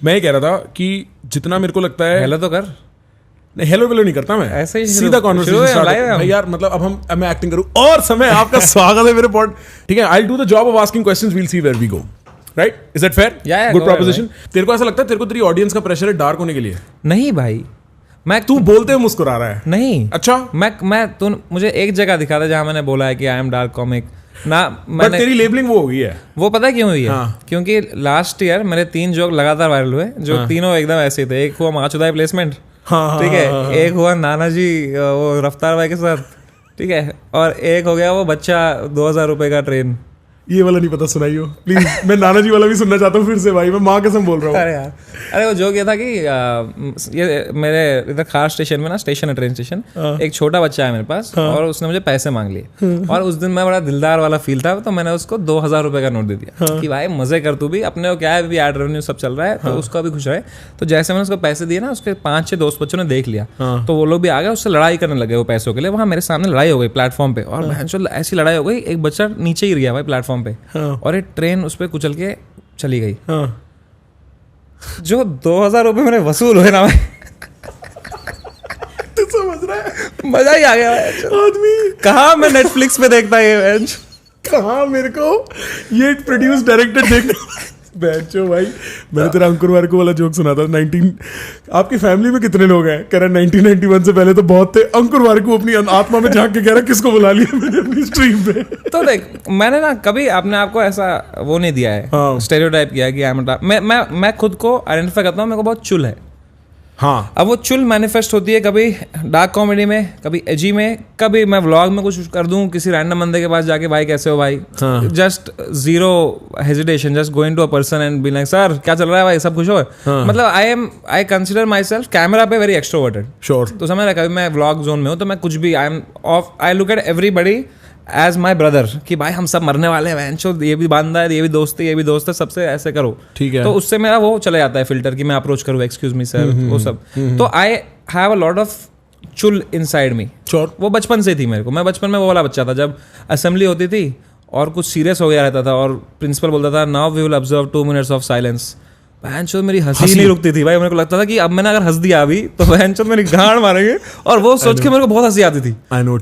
मैं ये कह रहा था कि जितना मेरे को लगता है हेलो तो कर, नहीं हेलो वेलो नहीं करता मैं, ऐसे ही सीधा कॉन्वर्सेशन भाई यार, मतलब अब हम मैं एक्टिंग करूं और समय आपका स्वागत है मेरे पॉड, ठीक है। I will do the job of asking questions, we will see where we go, right? Is that fair? Good proposition. तेरे को ऐसा लगता है तेरे को तेरी ऑडियंस का प्रेशर है डार्क होने के लिए? नहीं भाई, मैं तू बोलते हुए मुस्कुरा रहा है। नहीं, अच्छा, मैं तू मुझे एक जगह दिखा दे जहां मैंने बोला है कि आई एम डार्क कॉमिक ना। बट तेरी लेबलिंग वो हो गई है। वो पता है क्यों हुई है? हाँ। क्योंकि लास्ट ईयर मेरे 3 जोक लगातार वायरल हुए, जो तीनों एकदम ऐसे थे। एक हुआ माचुदाई प्लेसमेंट, ठीक है, एक हुआ नाना जी वो रफ्तार भाई के साथ, ठीक है, और एक हो गया वो बच्चा 2000 रुपए का ट्रेन। ये वाला नहीं पता, सुनाइयो प्लीज। मैं नाना जी वाला भी सुनना चाहता हूँ फिर से भाई, मैं माँ कसम बोल रहा हूँ। अरे यार, अरे वो जोक ये था कि ये मेरे इधर खास स्टेशन में ना, स्टेशन है ट्रेन स्टेशन, एक छोटा बच्चा है मेरे पास और उसने मुझे पैसे मांग लिए और उस दिन मैं बड़ा दिलदार वाला फील था, तो मैंने उसको 2000 रुपए का नोट दे दिया कि भाई मजे कर, तू भी अपने को क्या है, भी एड रेवेन्यू सब चल रहा है तो उसका भी खुश रहे। तो जैसे मैंने उसको पैसे दिए ना, उसके 5-6 दोस्त बच्चों ने देख लिया, तो वो लोग भी आ गए, उससे लड़ाई करने लगे वो पैसों के लिए। वहाँ मेरे सामने लड़ाई हो गई प्लेटफॉर्म पे, और ऐसी लड़ाई हो गई, एक बच्चा नीचे गिर गया भाई प्लेटफॉर्म पे, और एक ट्रेन उस पर कुचल के चली गई। जो 2000 रुपए मेरे वसूल हुए ना भाई, तू समझ रहा है, मजा ही आ गया आदमी। कहाँ मैं नेटफ्लिक्स पे देखता ये, कहाँ मेरे को ये प्रोड्यूस डायरेक्टेड देखना। बैठो भाई, मैंने तेरा अंकुर वार्को वाला जोक सुना था। 19 आपकी फैमिली में कितने लोग हैं? कह रहा 1991 से पहले तो बहुत थे। अंकुर वार्को अपनी आत्मा में झांक के कह रहा किसको बुला लिया मैंने अपनी स्ट्रीम पे। तो देख, मैंने ना कभी अपने आप को ऐसा वो नहीं दिया है, स्टेरियोटाइप किया है कि मैं खुद को आइडेंटिफाई करता हूँ, मेरे को बहुत चुल है। हाँ, अब वो चुल मैनिफेस्ट होती है कभी डार्क कॉमेडी में, कभी एजी में, कभी मैं व्लॉग में कुछ कर दूं किसी रैंडम बंदे के पास जाके, भाई कैसे हो भाई, just zero hesitation, just going to a person and be like sir क्या चल रहा है भाई, सब खुश हो। मतलब I consider myself camera पे वेरी एक्सट्रोवर्टेड। श्योर। तो समझ रहा, कभी मैं व्लॉग जोन में हूँ तो मैं कुछ भी I look at everybody as my brother, कि भाई हम सब मरने वाले हैं, ये भी बांधा है, ये भी दोस्त है, ये भी दोस्त है, सबसे ऐसे करो, ठीक है। तो उससे मेरा वो चला जाता है फिल्टर कि मैं अप्रोच करूँ, एक्सक्यूज मी सर, वो सब। तो I have a lot of चुल इनसाइड मी। वो बचपन से थी मेरे को, मैं बचपन में वो वाला बच्चा था, जब असेंबली होती थी और कुछ सीरियस हो गया रहता था और प्रिंसिपल बोलता था now we will observe 2 minutes of silence, बहनचोद मेरी हंसी नहीं रुकती थी भाई। मेरे को लगता था कि अब मैंने अगर हंस दिया अभी तो बहनचोद मेरी गांड मारेंगे, और वो सोच के मेरे को बहुत हंसी आती थी।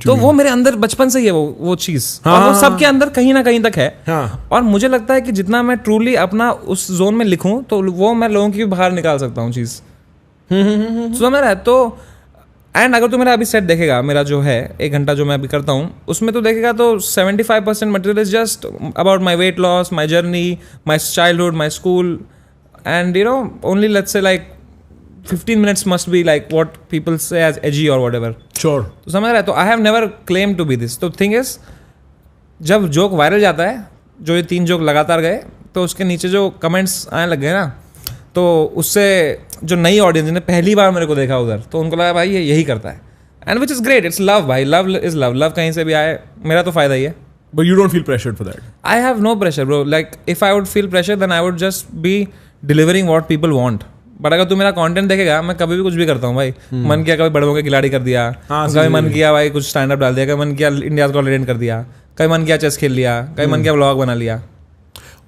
तो वो मेरे अंदर बचपन से ही है वो चीज, और वो सबके अंदर कहीं ना कहीं तक है। और मुझे लगता है कि जितना मैं ट्रूली अपना उस जोन में लिखूं तो वो मैं लोगों की बाहर निकाल सकता हूँ चीज, समझ रहा है? तो एंड अगर तू मेरा अभी सेट देखेगा, मेरा जो है 1 घंटा जो मैं अभी करता हूँ, उसमें तो देखेगा तो 75% material is just about my weight loss, my journey, my childhood, my school, and you know only let's say like 15 minutes must be like what people say as edgy or whatever. Sure. तो समझ रहा है? तो I have never claimed to be this. तो thing is, जब joke viral जाता है, जो ये 3 जोक लगातार गए, तो उसके नीचे जो कमेंट्स आने लग गए ना, तो उससे जो नई ऑडियंस जिन्हें पहली बार मेरे को देखा उधर, तो उनको लगा भाई ये यही करता है, and which is great. It's love भाई, लव इज लव, लव कहीं से भी आए, मेरा तो फायदा ही है। But you don't feel pressured for that? I have no pressure bro, like if I would feel pressure then I would just be delivering what people want. But अगर तू मेरा कंटेंट देखेगा, मैं कभी भी कुछ भी करता हूँ भाई। मन किया कभी बड़ों के खिलाड़ी कर दिया, कभी मन किया भाई कुछ स्टैंड अप डाल दिया, कभी मन किया इंडिया को लेजेंड कर दिया, कभी मन किया चेस खेल लिया, कभी मन किया व्लॉग बना लिया।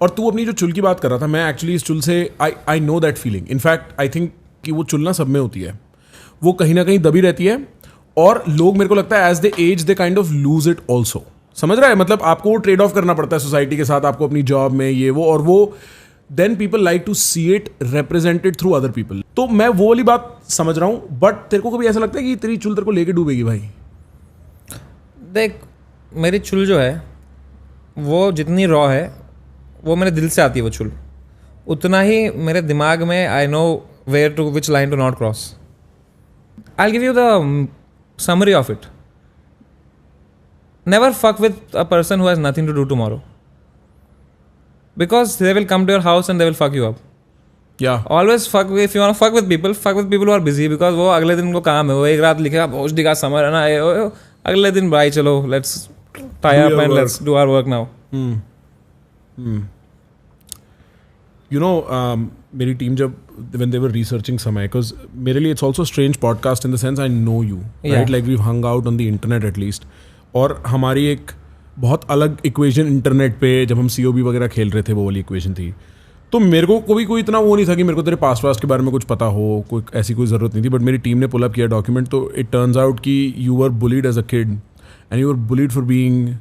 और तू अपनी जो चुल की बात कर रहा था, मैं एक्चुअली इस चुल से I know that feeling. In fact I think कि वो चुल ना सब में होती है, वो कहीं ना कहीं दबी रहती है, और लोग मेरे को लगता है as the as they kind of lose it also. समझ रहा है? मतलब आपको ट्रेड ऑफ करना पड़ता है सोसाइटी के साथ, आपको अपनी जॉब में ये वो, और वो then people like to see it represented through other people. तो मैं वो वाली बात समझ रहा हूँ, बट तेरे को कभी ऐसा लगता है कि तेरी चुल तेरे को लेके डूबेगी भाई? देख, मेरी चुल जो है वो जितनी रॉ है, वो मेरे दिल से आती है वो चुल, उतना ही मेरे दिमाग में I know where to which line to not cross. I give you the summary of it. Never fuck with a person who has nothing to do tomorrow, because they will come to your house and they will fuck you up. Yeah. Always fuck if you want to fuck with people who are busy, because वो अगले दिन को काम है, वो एक रात लिखेगा भोजडी का समर है ना, अगले दिन भाई चलो let's tie up and let's do our work now. You know, मेरी टीम जब when they were researching समय, because मेरे लिए it's also a strange podcast in the sense I know you, right? Like we've hung out on the internet at least. और हमारी एक बहुत अलग इक्वेशन इंटरनेट पे जब हम COB वगैरह खेल रहे थे, वो वाली इक्वेशन थी। तो मेरे को कोई इतना वो नहीं था कि मेरे को तेरे पास्ट के बारे में कुछ पता हो, कोई ऐसी कोई ज़रूरत नहीं थी. बट मेरी टीम ने पुल अप किया डॉक्यूमेंट, तो इट टर्न्स आउट कि you were bullied as a kid and you were bullied for being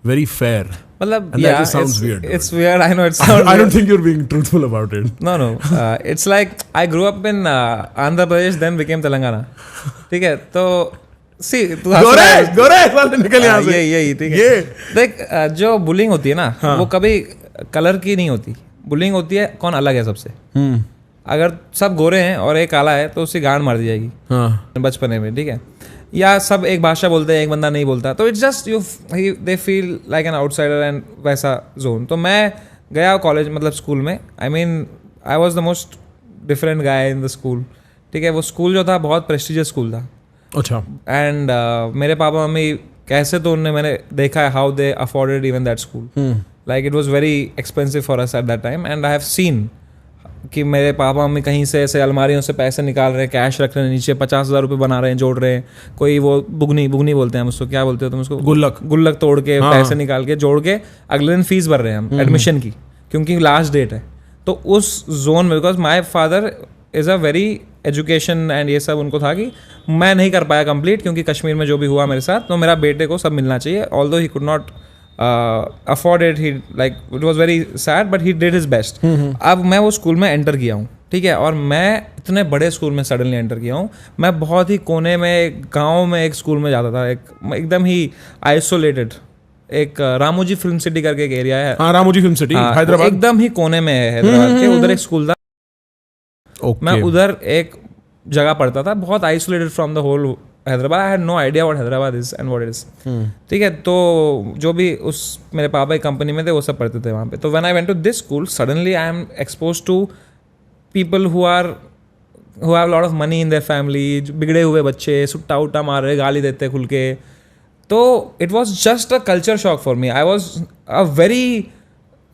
very fair. मतलब and that just sounds weird. It's weird. I know it sounds. I don't think you're being truthful about it. No. It's like I grew up in Andhra Pradesh, then became Telangana. ठीक है, तो see गोरे वाले निकल यहाँ से. यही ठीक है. देख जो बुलिंग होती है ना, वो कभी कलर की नहीं होती. बुलिंग होती है कौन अलग है सबसे. अगर सब गोरे हैं और एक काला है तो उसकी गांड मार दी जाएगी बचपने में. ठीक है, या सब एक भाषा बोलते हैं, एक बंदा नहीं बोलता, तो it's just you they feel like an outsider and वैसा जोन. तो मैं गया कॉलेज मतलब स्कूल में, I mean I was the most different guy in the school. ठीक है, वो स्कूल जो था बहुत प्रेस्टिजियस स्कूल था. अच्छा. एंड मेरे पापा मम्मी कैसे तो उन्होंने मैंने देखा है how they afforded even that school. Like it was very expensive for us at that time and I have seen कि मेरे पापा मम्मी कहीं से ऐसे अलमारियों से पैसे निकाल रहे हैं, कैश रख रहे हैं, नीचे 50,000 रुपये बना रहे हैं, जोड़ रहे हैं. कोई वो बुगनी बोलते हैं उसको, क्या बोलते हो तुम उसको? गुल्लक तोड़ के पैसे निकाल के जोड़ के अगले दिन फीस भर रहे हैं हम एडमिशन की, क्योंकि लास्ट डेट है. तो उस जोन में, because my father is a very education and ये सब उनको था कि मैं नहीं कर पाया कंप्लीट, क्योंकि कश्मीर में जो भी हुआ मेरे साथ, तो मेरा बेटे को सब मिलना चाहिए. Although he could not afford it, he like it was very sad but he did his best. अब मैं वो स्कूल में एंटर किया हूँ. ठीक है, और मैं इतने बड़े स्कूल में सडनली एंटर किया हूँ. मैं बहुत ही कोने में गांव में एक स्कूल में जाता था, एकदम ही आइसोलेटेड. एक रामोजी फिल्म सिटी करके एक एरिया है. हाँ, रामोजी फिल्म सिटी हैदराबाद, एकदम ही कोने में है हैदराबाद के. उधर एक स्कूल था. मैं उधर एक जगह पढ़ता था, बहुत isolated from the whole Hyderabad. I had no idea what Hyderabad is and what it is. ठीक है, तो जो भी उस मेरे पापा की कंपनी में थे वो सब पढ़ते थे वहाँ पे. तो when I went to this school, suddenly I am expose to people who have lot of money in their family. बिगड़े हुए बच्चे सुट्टा उट्टा मार रहे, गाली देते खुल के. तो it was just a culture shock for me. I was a very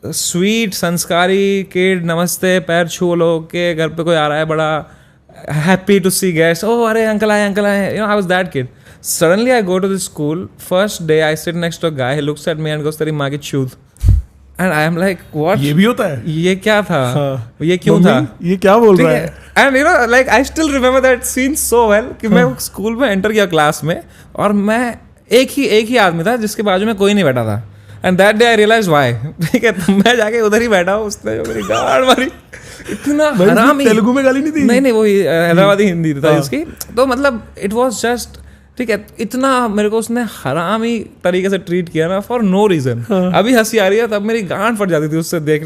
sweet संस्कारी किड. नमस्ते, पैर छू लो के घर पे कोई आ रहा है, बड़ा happy to see guests. Oh, अरे uncle आए. You know, I was that kid. Suddenly I go to the school. First day I sit next to a guy. He looks at me and goes, तेरी माँ की चूत. And I am like, what? ये भी होता है? ये क्या था? ये क्यों था? ये क्या बोल रहा है? And you know, like I still remember that scene so well कि मैं स्कूल में एंटर किया क्लास में, और मैं एक ही आदमी था जिसके बाजू में कोई नहीं बैठा था. And that day I realized why. ठीक है, तो मैं जाके उधर ही बैठा हूँ. उसने जो मेरी गाड़ मारी, इतना हरामी. तेलुगु में गाली नहीं थी? नहीं, वो हैदराबादी हिंदी था इसकी. तो मतलब इट वाज जस्ट, ठीक है, इतना मेरे को उसने हरामी तरीके से ट्रीट किया ना, फॉर नो रीजन. अभी हंसी आ रही है, तब मेरी गांड फट जाती थी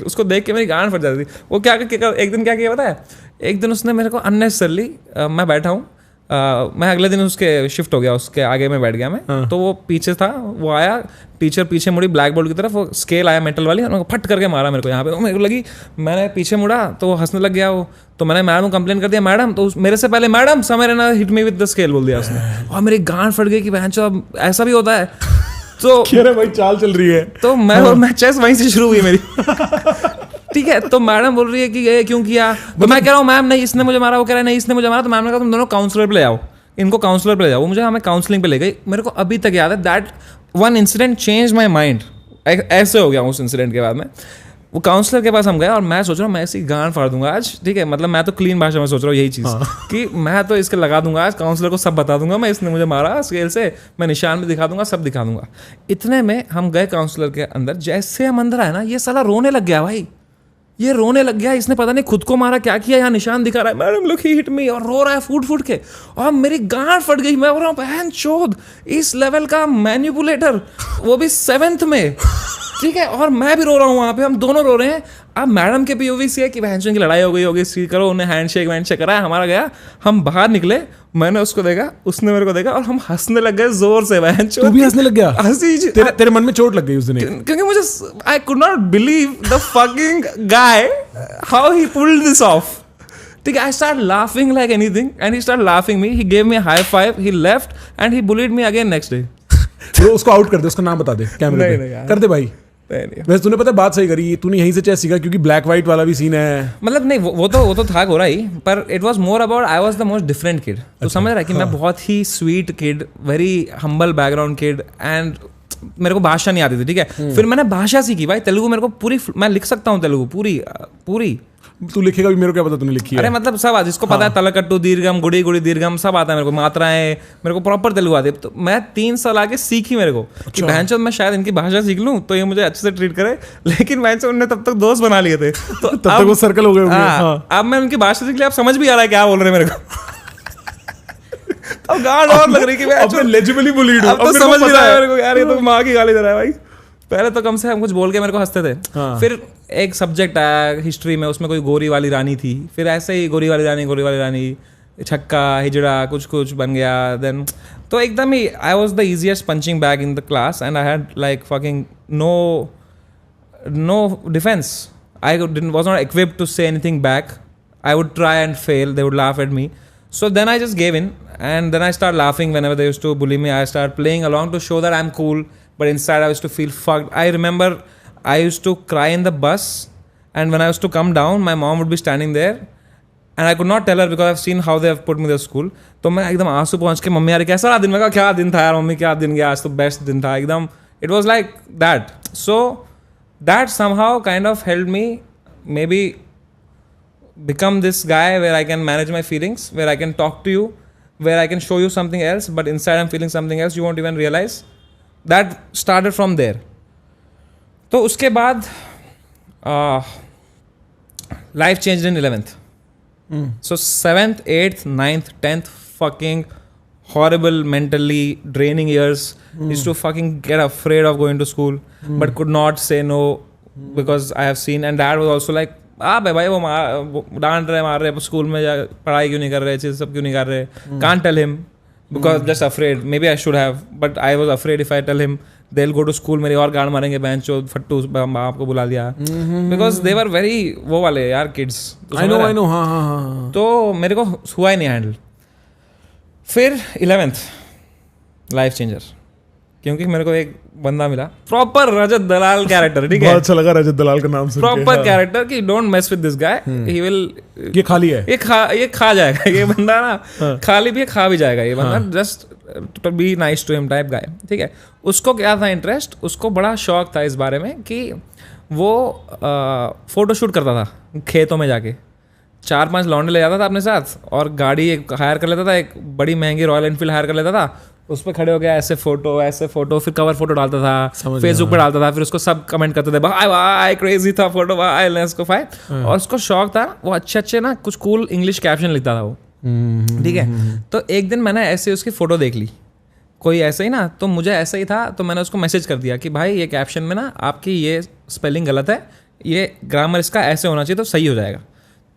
उसको देख के मेरी गांड फट जाती थी. वो क्या एक दिन क्या किया पता है? एक दिन उसने मेरे को अननेसेसरली, मैं बैठा हूँ, मैं अगले दिन उसके शिफ्ट हो गया, उसके आगे में बैठ गया मैं. तो वो पीछे था, वो आया, टीचर पीछे मुड़ी ब्लैक बोर्ड की तरफ, वो स्केल आया मेटल वाली, और फट करके मारा मेरे को यहाँ पे. तो मेरे को लगी, मैंने पीछे मुड़ा तो वो हंसने लग गया वो. तो मैंने मैडम को कंप्लेन कर दिया. मैडम, तो मेरे से पहले मैडम समर ना hit me with the scale बोल दिया उसने. और मेरी गांड फट गई कि बहन ऐसा भी होता है. तो भाई चाल चल रही है. तो मैं चेस वहीं से शुरू हुई मेरी. ठीक है, तो मैडम बोल रही है कि ये क्यों किया. तो मैं कह रहा हूँ मैम नहीं इसने मुझे मारा, वो कह रहा है नहीं इसने मुझे मारा. तो मैम ने कहा तुम दोनों काउंसलर पे ले जाओ, इनको काउंसलर पे ले जाओ. वो मुझे हमें काउंसलिंग पे ले गई. मेरे को अभी तक याद है that one incident change my mind. ऐसे हो गया उस इंसिडेंट के बाद में. वो काउंसलर के पास हम गए, और मैं सोच रहा हूँ मैं ऐसी गांड फाड़ दूंगा आज. ठीक है, मतलब मैं तो क्लीन भाषा में सोच रहा हूँ यही चीज़ कि मैं तो इसके लगा दूंगा आज, काउंसलर को सब बता दूंगा मैं, इसने मुझे मारा स्केल से, मैं निशान भी दिखा दूंगा, सब दिखा दूंगा. इतने में हम गए काउंसलर के अंदर. जैसे हम अंदर आए ना, ये साला रोने लग गया भाई. ये रोने लग गया. इसने पता नहीं खुद को मारा क्या किया, यहाँ निशान दिखा रहा है, मैडम लुक ही हिट मी, और रो रहा है फूट के. और मेरी गांड फट गई. मैं बोल रहा हूँ बहन चोद, इस लेवल का मैनिपुलेटर, वो भी 7th में. ठीक है, और मैं भी रो रहा हूँ वहाँ पे, हम दोनों रो रहे हैं. अब मैडम के पीओवी से है कि बहन की लड़ाई हो गई होगी, सी करो, उन्हें हैंडशेक कराया, हमारा गया. हम बाहर निकले, मैंने उसको देखा, उसने मेरे को देखा, और हम हंसने लग गए जोर से. बहन तू भी हंसने लग गया? हंसी तेरे मन में चोट लग गई उस दिन, क्योंकि मुझे I could not believe the fucking guy how he pulled this of. ठीक है, I started laughing like anything and he started laughing me. He gave me a high five, he left and he bullied me again next day. तो उसको out कर दे, उसका नाम बता दे कैमरे पे. कर दे भाई. वैसे तूने पता बात सही करी, तूने यहीं से चेस सीखा, क्योंकि ब्लैक वाइट वाला भी सीन है. मतलब नहीं, वो तो था गोरा ही, पर it was more about I was the most different kid. तो समझ रहा है कि मैं बहुत ही sweet kid, very humble background kid, and मेरे को भाषा नहीं आती थी, ठीक है। फिर मैंने भाषा सीखी भाई, तेलुगु मेरे को पूरी, मैं लिख सकता हूँ तेलुगु पूरी। तू लिखेगा भी, मेरे को क्या पता तूने लिखी है। अरे मतलब सब जिसको पता है, तलकट्टू दीर्घम, गुड़ी गुड़ी दीर्घम सब आता है मेरे को, मात्राएं मेरे को प्रॉपर तेलुगु आती है। तो मैं 3 साल आके सीखी मेरे को कि बहनचोद मैं शायद इनकी भाषा सीख लूं तो ये मुझे अच्छे से ट्रीट करे, लेकिन बहनचोद उन्होंने तब तक दोस्त बना लिए थे तो तब तक वो सर्कल हो गए होंगे। अब मैं उनकी भाषा सीख लिया, अब समझ भी आ रहा है क्या बोल रहे हैं मेरे को। अब गांड और लग रही कि मैं लेजिबली बुलीड हूं, अब तो समझ भी रहा है मेरे को यार, ये तो माँ की गाली दे रहा है भाई। पहले तो कम से कम कुछ बोल के मेरे को हंसते थे। फिर एक सब्जेक्ट आया हिस्ट्री में, उसमें कोई गोरी वाली रानी थी, फिर ऐसे ही गोरी वाली रानी छक्का हिजड़ा कुछ बन गया। देन तो एकदम ही I was the easiest punching bag in the class and I had like fucking no defense. I was not equipped to say anything back. I would try and fail. They would laugh at me. So then I just gave in, and then I started laughing whenever they used to bully me. I started playing along to show that I'm cool, but inside I used to feel fucked. I remember I used to cry in the bus, and when I used to come down, my mom would be standing there, and I could not tell her because I've seen how they have put me to school. तो मैं एकदम आंसू पहुंच के mummy यार कैसा रहा दिन, में कहा क्या दिन था यार मम्मी, क्या दिन गया आज तो बेस्ट दिन था एकदम. It was like that. So that somehow kind of helped me maybe become this guy where I can manage my feelings, where I can talk to you, where I can show you something else, but inside I'm feeling something else, you won't even realize. That started from there. तो उसके बाद life changed in 11th. So 7th, 8th, 9th, 10th fucking horrible, mentally draining years. Used to fucking get afraid of going to school, but could not say no because I have seen, and dad was also like, भाई वो डांट रहे मार रहे school में, पढ़ाई क्यों नहीं कर रहे, चीज़ सब क्यों नहीं कर रहे. Can't tell him because just afraid. Maybe I should have, but I was afraid if I tell him they'll go to school, मेरी और गांड मारेंगे बहन चो फट्टू, बाप को बुला लिया. Because they were very वो वाले यार kids. I know हाँ. तो मेरे को हुआ ही नहीं हैंडल. फिर 11th लाइफ चेंजर, क्योंकि मेरे को एक बंदा मिला प्रॉपर रजत दलाल कैरेक्टर. ठीक है, बहुत अच्छा लगा रजत दलाल का नाम सुन के. प्रॉपर कैरेक्टर कि don't mess with this guy, he will, ये खाली है, ये खा जाएगा ये बंदा ना. खाली भी खा भी जाएगा ये बंदा. Just to be nice to him type guy. ठीक है, उसको क्या था इंटरेस्ट, उसको बड़ा शौक था इस बारे में कि वो फोटोशूट करता था खेतों में जाके. 4-5 लौंडे ले जाता था अपने साथ और गाड़ी एक हायर कर लेता था, एक बड़ी महंगी रॉयल एनफील्ड हायर कर लेता था. उस पर खड़े हो गया ऐसे फोटो फिर कवर फोटो डालता था, फेसबुक पे डालता था. फिर उसको सब कमेंट करते थे भाई क्रेजी था फोटो, भाई लेट्स गो फाइट. और उसको शौक था, वो अच्छे ना कुछ कूल इंग्लिश कैप्शन लिखता था वो. ठीक है, तो एक दिन मैंने ऐसे उसकी फोटो देख ली, कोई ऐसे ही ना, तो मुझे ऐसा ही था, तो मैंने उसको मैसेज कर दिया कि भाई ये कैप्शन में ना आपकी ये स्पेलिंग गलत है, ये ग्रामर इसका ऐसे होना चाहिए तो सही हो जाएगा.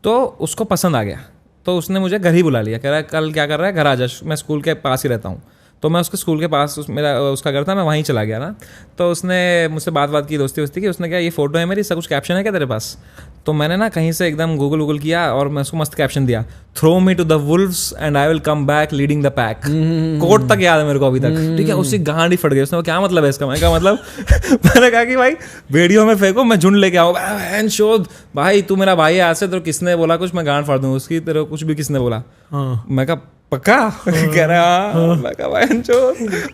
तो उसको पसंद आ गया, तो उसने मुझे घर ही बुला लिया. कह रहा है कल क्या कर रहा है, घर आ जा, मैं स्कूल के पास ही रहता हूँ. तो मैं उसके स्कूल के पास उसका घर था, मैं वहीं चला गया ना. तो उसने मुझसे बात की, दोस्ती की. उसने कहा ये फोटो है मेरी, इसका कुछ कैप्शन है क्या तेरे पास. तो मैंने ना कहीं से एकदम गूगल किया और मैं उसको मस्त कैप्शन दिया, throw me to the wolves and I will come back leading the pack. Quote तक याद है मेरे को अभी तक. ठीक है, उसकी गांड ही फट गई. उसने क्या मतलब है इसका, मैंने कहा मतलब मैंने कहा कि भाई वीडियो में फेंको, मैं झुंड लेके आऊँ. एंड शोध भाई तू मेरा भाई है, आज से तो किसने बोला कुछ मैं गांड फाड़ दूँ उसकी, तेरे कुछ भी किसने बोला. मैं कहा पक्का. कह रहा मैं कहा भाई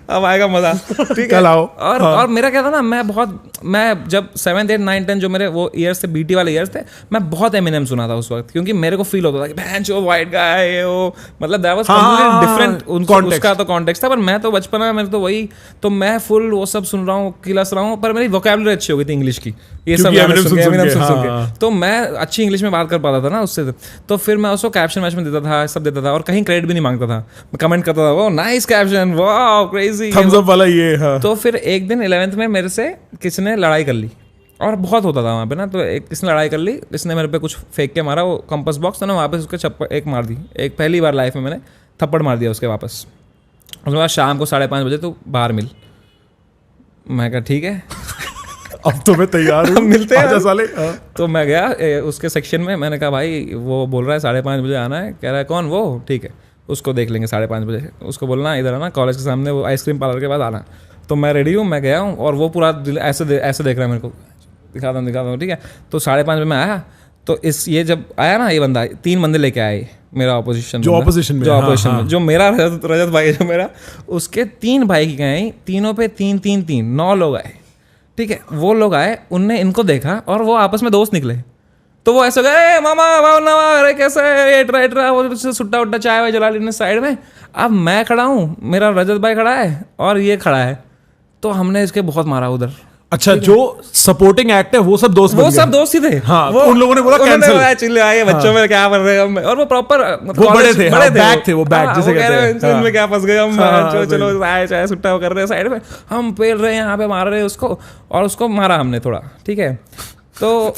अब आएगा मजा. ठीक है, और मेरा क्या था ना, मैं जब 7th 8th 9th 10th जो मेरे वो ईयर्स थे, बीटी वाले ईयर्स थे, मैं बहुत एमिनेम सुना था उस वक्त, क्योंकि मेरे को फील होता था कि भैन चो वाइट गाय है वो, मतलब दैट वाज कंप्लीटली डिफरेंट. उसका तो कॉन्टेक्स्ट था, पर मैं तो बचपन में मेरे तो वही, तो मैं फुल वो सब सुन रहा हूँ, किलस रहा हूँ, पर मेरी वोकैबुलरी अच्छी हो गई थी इंग्लिश की, ये सब एमिनेम सुन के. तो मैं अच्छी इंग्लिश में बात कर पाता था ना उससे. तो फिर मैं उसको कैप्शन वैप्शन देता था, सब देता था, और कहीं क्रेडिट भी नहीं मांगता था. मैं कमेंट करता था वो nice caption, wow crazy, thumbs up वाला ये. हाँ. तो फिर एक दिन 11th में मेरे से किसी ने लड़ाई कर ली, और बहुत होता था वहाँ पे ना. तो किसने लड़ाई कर ली, इसने मेरे पे कुछ फेंक के मारा, वो कंपास बॉक्स था ना, वहाँ पे उसके चप्पल एक मार दी. एक पहली बार लाइफ में मैंने थप्पड़ मार दिया उसके वापस. उसके बाद शाम को 5:30 बजे तो बाहर मिल. मैं कहा ठीक है अब तो मैं तैयार हूँ, मिलते हैं साले. तो मैं गया उसके सेक्शन में, मैंने कहा भाई वो बोल रहा है 5:30 बजे आना है. कह रहा है कौन वो, ठीक है उसको देख लेंगे 5:30 बजे. उसको बोलना इधर आना, कॉलेज के सामने वो आइसक्रीम पार्लर के बाद आना. तो मैं रेडी हूँ, मैं गया हूँ, और वो पूरा ऐसे देख रहा है मेरे को, दिखाता हूँ. ठीक है, तो 5:30 बजे मैं आया. तो ये जब आया ना ये बंदा, 3 बंदे लेके आए, मेरा ऑपोजिशन जो ऑपोजिशन में जो मेरा रजत भाई जो मेरा, उसके 3 भाई की गए, तीनों पे 3 9 लोग आए, ठीक है। वो लोग आए, उनने इनको देखा और वो आपस में दोस्त निकले। तो वो ऐसे गए, मामा अरे कैसा है, ट्रा वो सुट्टा उट्टा चाय वाय जला लेने साइड में। अब मैं खड़ा हूँ, मेरा रजत भाई खड़ा है और ये खड़ा है, तो हमने इसके बहुत मारा उधर। अच्छा, जो सपोर्टिंग एक्ट है वो सब दोस्त ही थे। हाँ, वो उन लोगों ने बोला कैंसिल, चिल्ले आए बच्चों में क्या कर रहे हैं। और वो प्रॉपर वो बड़े थे, बैक थे, वो बैक जिसे कहते हैं, इनमें क्या फंस गए हम, चलो आए चाहे सुट्टा कर रहे हैं साइड में, हम पेल रहे हैं यहाँ पे, मार रहे हैं उसको, और उसको मारा हमने थोड़ा, ठीक है। तो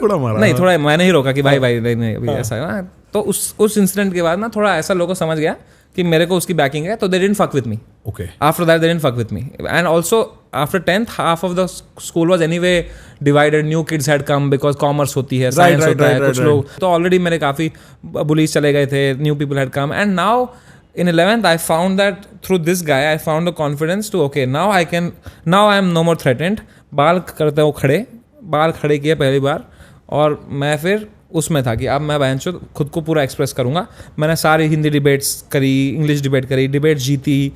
थोड़ा मारा नहीं, थोड़ा मैंने ही रोका कि भाई नहीं अभी ऐसा है ना। तो उस इंसिडेंट के बाद ना थोड़ा ऐसा लोगों समझ गया कि मेरे को उसकी बैकिंग है, तो they didn't fuck with me. Okay. After that, they didn't fuck with me. And also, after 10th, half of the school was anyway divided. New kids had come because commerce होती है, science होता है, कुछ लोग तो already मेरे काफ़ी bullies चले गए थे. New people had come, and now in 11th, I found that through this guy, I found the confidence to okay, now I am no more threatened. बाल करते हो खड़े, बाल खड़े किए पहली बार, और मैं फिर उसमें था कि अब मैं बहनचोद खुद को पूरा एक्सप्रेस करूँगा। मैंने सारी हिंदी डिबेट्स करी, इंग्लिश डिबेट करी, डिबेट जीती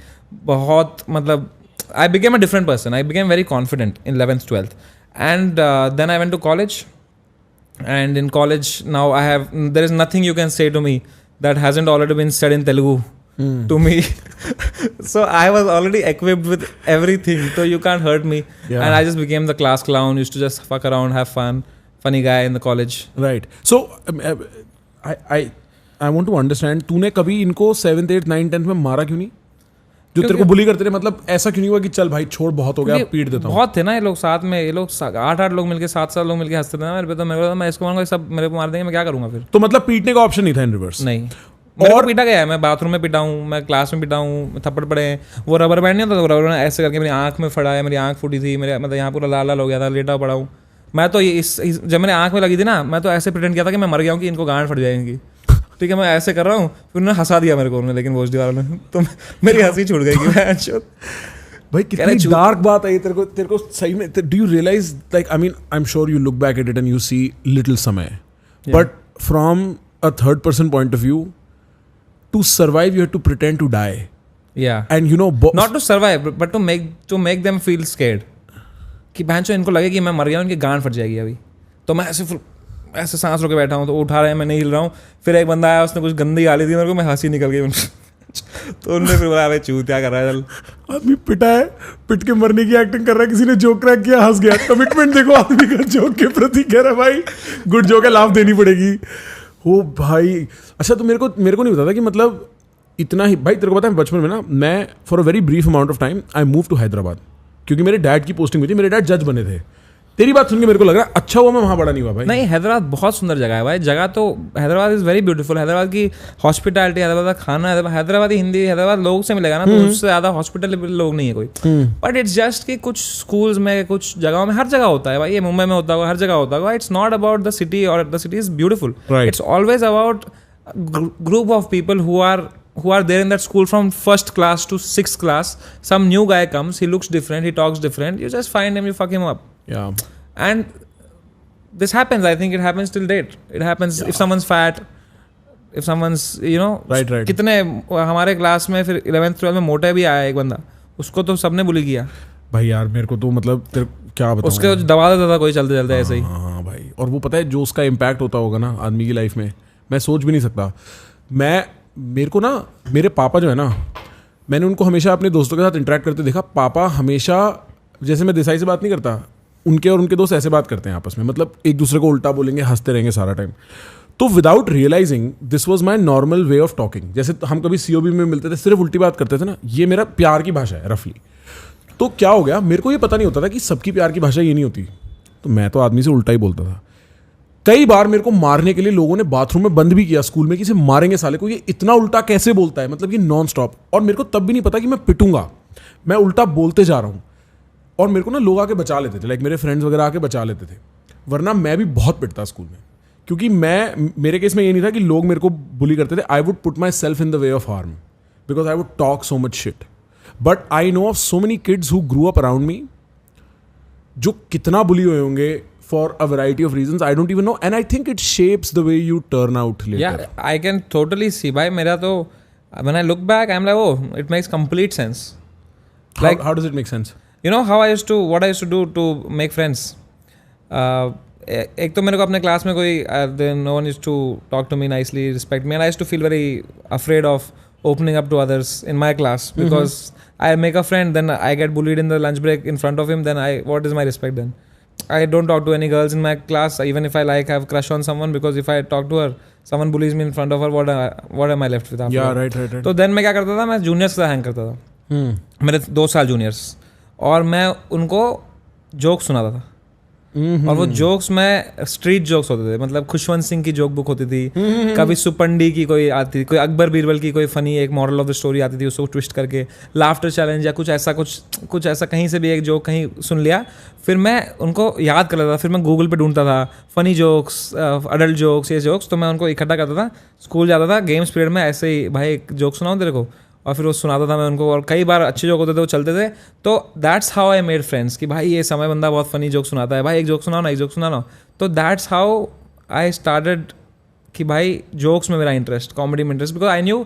बहुत, मतलब I became a different person, I became very confident in 11th 12th, and then I went to college, and in college now I have, there is nothing you can say to me that hasn't already been said in Telugu to me. So I was already equipped with everything, so you can't hurt me. And I just became the class clown, used to just fuck around, have fun, funny guy in the college. Right. So I want to understand, तूने कभी इनको 7th 8th 9th 10th में मारा क्यों नहीं? जो तेरे को बुली करते थे, मतलब ऐसा क्यों नहीं हुआ कि चल भाई छोड़, बहुत हो गया, पीट देता हूँ? बहुत थे ना ये लोग साथ में, ये लोग 8 लोग मिलके 7 लोग मिलके हंसते थे ना मेरे पे, तो मेरे को मैं इसको मारूंगा, सब मेरे को मार देंगे, मैं क्या करूंगा फिर? तो मतलब पीटने का ऑप्शन नहीं था इन रिवर्स? नहीं, और पीटा गया है, मैं बाथरूम में पिटा हूँ, मैं क्लास में पिटा हूँ, थप्पड़ पड़े हैं। वो रबर बैंड नहीं होता, तो रबर बैंड ऐसे करके मेरी आँख में फड़ा है, मेरी आँख फूटी थी, मेरे मतलब यहाँ पूरा लाल हो गया था, लेटा पड़ा हूँ मैं। तो ये जब मेरे आँख में लगी थी ना, मैं तो ऐसे प्रिटेंड किया था कि मैं मर गया हूँ, कि इनको गांड फट जाएगी, ठीक है। मैं ऐसे कर रहा हूँ, फिर उन्होंने हंसा दिया मेरे को, लेकिन भोजडी वालों ने, तो मेरी हंसी छूट गई कि भाई कितनी डार्क बात है तेरे को सही में। Do you realise, like I am sure you look back at it and you see little समय, but from a third person point of view, to survive you have to pretend to die, and you know, not to survive but to make them feel scared, कि बहनचो इनको लगे कि मैं मर गया हूँ, इनकी गांड फट जाएगी अभी। तो मैं ऐसे सांस रोके बैठा हूँ, तो उठा रहे हैं, मैं नहीं हिल रहा हूँ। फिर एक बंदा आया, उसने कुछ गंदी गाली दी मेरे को, मैं हंसी निकल गई तो उन्होंने फिर बोला, चूत क्या कर रहा है, चल। आदमी पिटा है, पिट के मरने की एक्टिंग कर रहा है, किसी ने जोक क्रैक किया, हंस गया। कमिटमेंट देखो आदमी का जोक के प्रति, कह रहा है भाई गुड जोक है, लाभ देनी पड़ेगी। ओ भाई, अच्छा तो मेरे को नहीं पता था कि मतलब इतना ही। भाई तेरे को पता है, बचपन में ना मैं for a very brief amount of time I move to Hyderabad, क्योंकि मेरे डैड की पोस्टिंग हुई थी, मेरे डैड जज बने थे। तेरी बात सुन के मेरे को लग रहा है अच्छा हुआ मैं वहाँ बड़ा नहीं हुआ भाई। नहीं, हैदराबाद बहुत सुंदर जगह है भाई, जगह तो Hyderabad is very beautiful. Hyderabad की हॉस्पिटैलिटी, हैदराबाद का खाना, हैदराबादी हिंदी, हैदराबाद लोग से मिलेगा ना, तो उससे ज़्यादा हॉस्पिटल लोग नहीं है कोई। बट इट्स जस्ट कि कुछ स्कूल्स में, कुछ जगहों में, हर जगह होता है भाई, ये मुंबई में होता होगा, हर जगह होता होगा। It's not about the city, और the city is beautiful, it's always about group of people who are there in that school from 1st class to 6th class. Some new guy comes, he looks different, he talks different, you just find him, you fuck him up. Yeah. And this happens, I think it happens till date. It happens if someone's fat, if someone's, you know, right. कितने हमारे class में फिर 11th 12th में मोटा भी आया एक बंदा, उसको तो सबने बुली किया भाई। यार मेरे को तो मतलब क्या बताऊं, उसके दबा देता था कोई चलते चलते ऐसे ही। हाँ भाई, और वो पता है जो उसका इम्पैक्ट होता होगा ना आदमी की लाइफ में, मैं सोच भी नहीं सकता। मेरे को ना, मेरे पापा जो है ना, मैंने उनको हमेशा अपने दोस्तों के साथ इंटरेक्ट करते देखा। पापा हमेशा, जैसे मैं देसाई से बात नहीं करता, उनके और उनके दोस्त ऐसे बात करते हैं आपस में, मतलब एक दूसरे को उल्टा बोलेंगे, हंसते रहेंगे सारा टाइम। तो without realising this was my normal way of talking. जैसे हम कभी COB में मिलते थे, सिर्फ उल्टी बात करते थे ना, ये मेरा प्यार की भाषा है रफली। तो क्या हो गया, मेरे को ये पता नहीं होता था कि सबकी प्यार की भाषा ये नहीं होती, तो मैं तो आदमी से उल्टा ही बोलता था। कई बार मेरे को मारने के लिए लोगों ने बाथरूम में बंद भी किया स्कूल में, कि इसे मारेंगे साले को, ये इतना उल्टा कैसे बोलता है, मतलब ये नॉन स्टॉप। और मेरे को तब भी नहीं पता कि मैं पिटूंगा, मैं उल्टा बोलते जा रहा हूँ। और मेरे को ना लोग आके बचा लेते थे, लाइक मेरे फ्रेंड्स वगैरह आके बचा लेते थे, वरना मैं भी बहुत पिटता स्कूल में। क्योंकि मेरे केस में ये नहीं था कि लोग मेरे को बुली करते थे, I would put my self in the way of harm, because I would talk so much shit. But I know of so many kids who grew up around me, जो कितना बुली हुए होंगे for a variety of reasons. I don't even know, and I think it shapes the way you turn out later. Yeah, I can totally see. भाई मेरा तो when I look back, I'm like, oh, it makes complete sense. Like, how does it make sense? You know how what I used to do to make friends. एक तो मेरे को अपने class में कोई no one used to talk to me nicely, respect me, and I used to feel very afraid of opening up to others in my class because I make a friend, then I get bullied in the lunch break in front of him, then what is my respect then? I don't talk to any girls in my class, even if I have crush on someone, because if I talk to her, someone bullies me in front of her, what am I left with after? Yeah, right. तो then मैं क्या करता था, मैं juniors के साथ hang करता था, मेरे 2 साल जूनियर्स, और मैं उनको जोक्स सुनाता था. और वो जोक्स में स्ट्रीट जोक्स होते थे, मतलब खुशवंत सिंह की जोक बुक होती थी, कभी सुपंडी की कोई आती थी, कोई अकबर बीरबल की कोई फनी एक मॉरल ऑफ द स्टोरी आती थी, उसको ट्विस्ट करके लाफ्टर चैलेंज या कुछ ऐसा कहीं से भी एक जोक कहीं सुन लिया, फिर मैं उनको याद कर लेता था, फिर मैं गूगल पे ढूंढता था फनी जोक्स, अडल्ट जोक्स, ये जोक्स, तो मैं उनको इकट्ठा करता था, स्कूल जाता था, गेम्स पीरियड में ऐसे ही भाई एक जोक सुनाऊँ तेरे को, और फिर वो सुनाता था मैं उनको, और कई बार अच्छे जोक होते थे वो चलते थे. तो that's how I made friends कि भाई ये समय बंदा बहुत फनी जोक सुनाता है, भाई एक जोक सुनाओ. तो दैट्स हाउ आई स्टार्टेड कि भाई जोक्स में मेरा इंटरेस्ट, कॉमेडी में interest, because I knew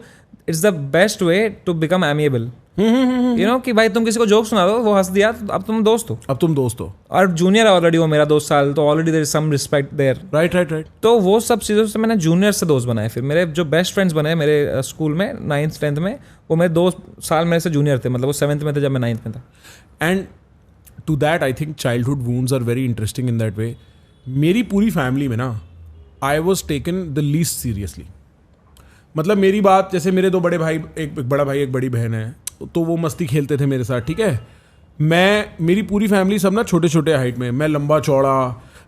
it's the best way to become amiable. You know कि भाई तुम किसी को जोक सुना दो, वो हंस दिया, तो अब तुम दोस्त हो. और जूनियर ऑलरेडी वो मेरा 2 साल, तो already there is some respect there. Right. तो वो सब चीज़ों से मैंने जूनियर से दोस्त बनाए. फिर मेरे जो बेस्ट फ्रेंड्स बने मेरे स्कूल में 9th 10th में, वो मेरे 2 साल मेरे से जूनियर थे, मतलब वो 7th में थे जब मैं 9th में था. And to that I think childhood wounds are very interesting in that way. मेरी पूरी फैमिली में ना I was taken the least seriously. मतलब मेरी बात, जैसे मेरे 2 बड़े भाई, एक बड़ा भाई एक बड़ी बहन है, तो वो मस्ती खेलते थे मेरे साथ, ठीक है. मेरी पूरी फैमिली सब ना छोटे छोटे हाइट में, मैं लंबा चौड़ा,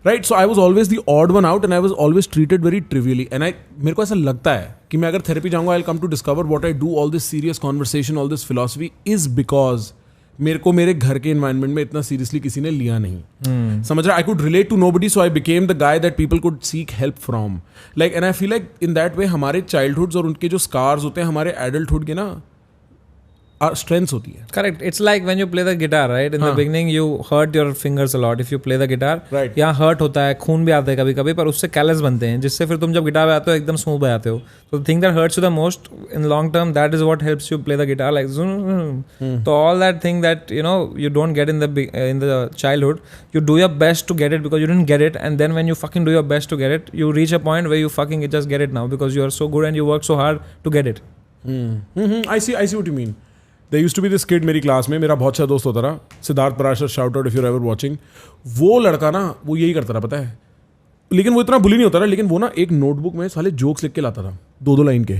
right. So I was always the odd one out and I was always treated very trivially. And मेरे को ऐसा लगता है कि मैं अगर थेरेपी जाऊंगा, I come to discover what I do, all this serious conversation, all this philosophy is because मेरे को मेरे घर के एनवायरनमेंट में इतना सीरियसली किसी ने लिया नहीं. समझ रहा, I could relate to nobody, so I became the guy that people could seek help from. Like, and I feel like in that way हमारे चाइल्डहुड्स और उनके जो स्कार्स होते हैं हमारे एडल्टहुड के ना strengths होती है. Correct. It's like when you play the guitar, right? In the beginning you hurt your fingers a lot if you play the guitar. Right. यहाँ hurt होता है, खून भी आता है कभी कभी, पर उससे callus बनते हैं, जिससे फिर तुम जब गिटार पे आते हो एकदम स्मूथ बजाते हो. So the thing that hurts you the most in long term, that is what helps you play the guitar like. So all that thing that you don't get in the childhood, you do your best to get it because you didn't get it, and then when you fucking do your best to get it, you reach a point where you fucking just get it now because you are so good and you work so hard to get it. I see what you mean. There used to be this kid मेरी class में, मेरा बहुत अच्छा दोस्त होता रहा, Siddharth Parashar, shout out if you are ever watching. वो लड़का ना, वो यही करता रहा, पता है, लेकिन वो इतना बुली नहीं होता रहा, लेकिन वो ना एक नोटबुक में साले जोक्स लिख के लाता था 2-2 लाइन के,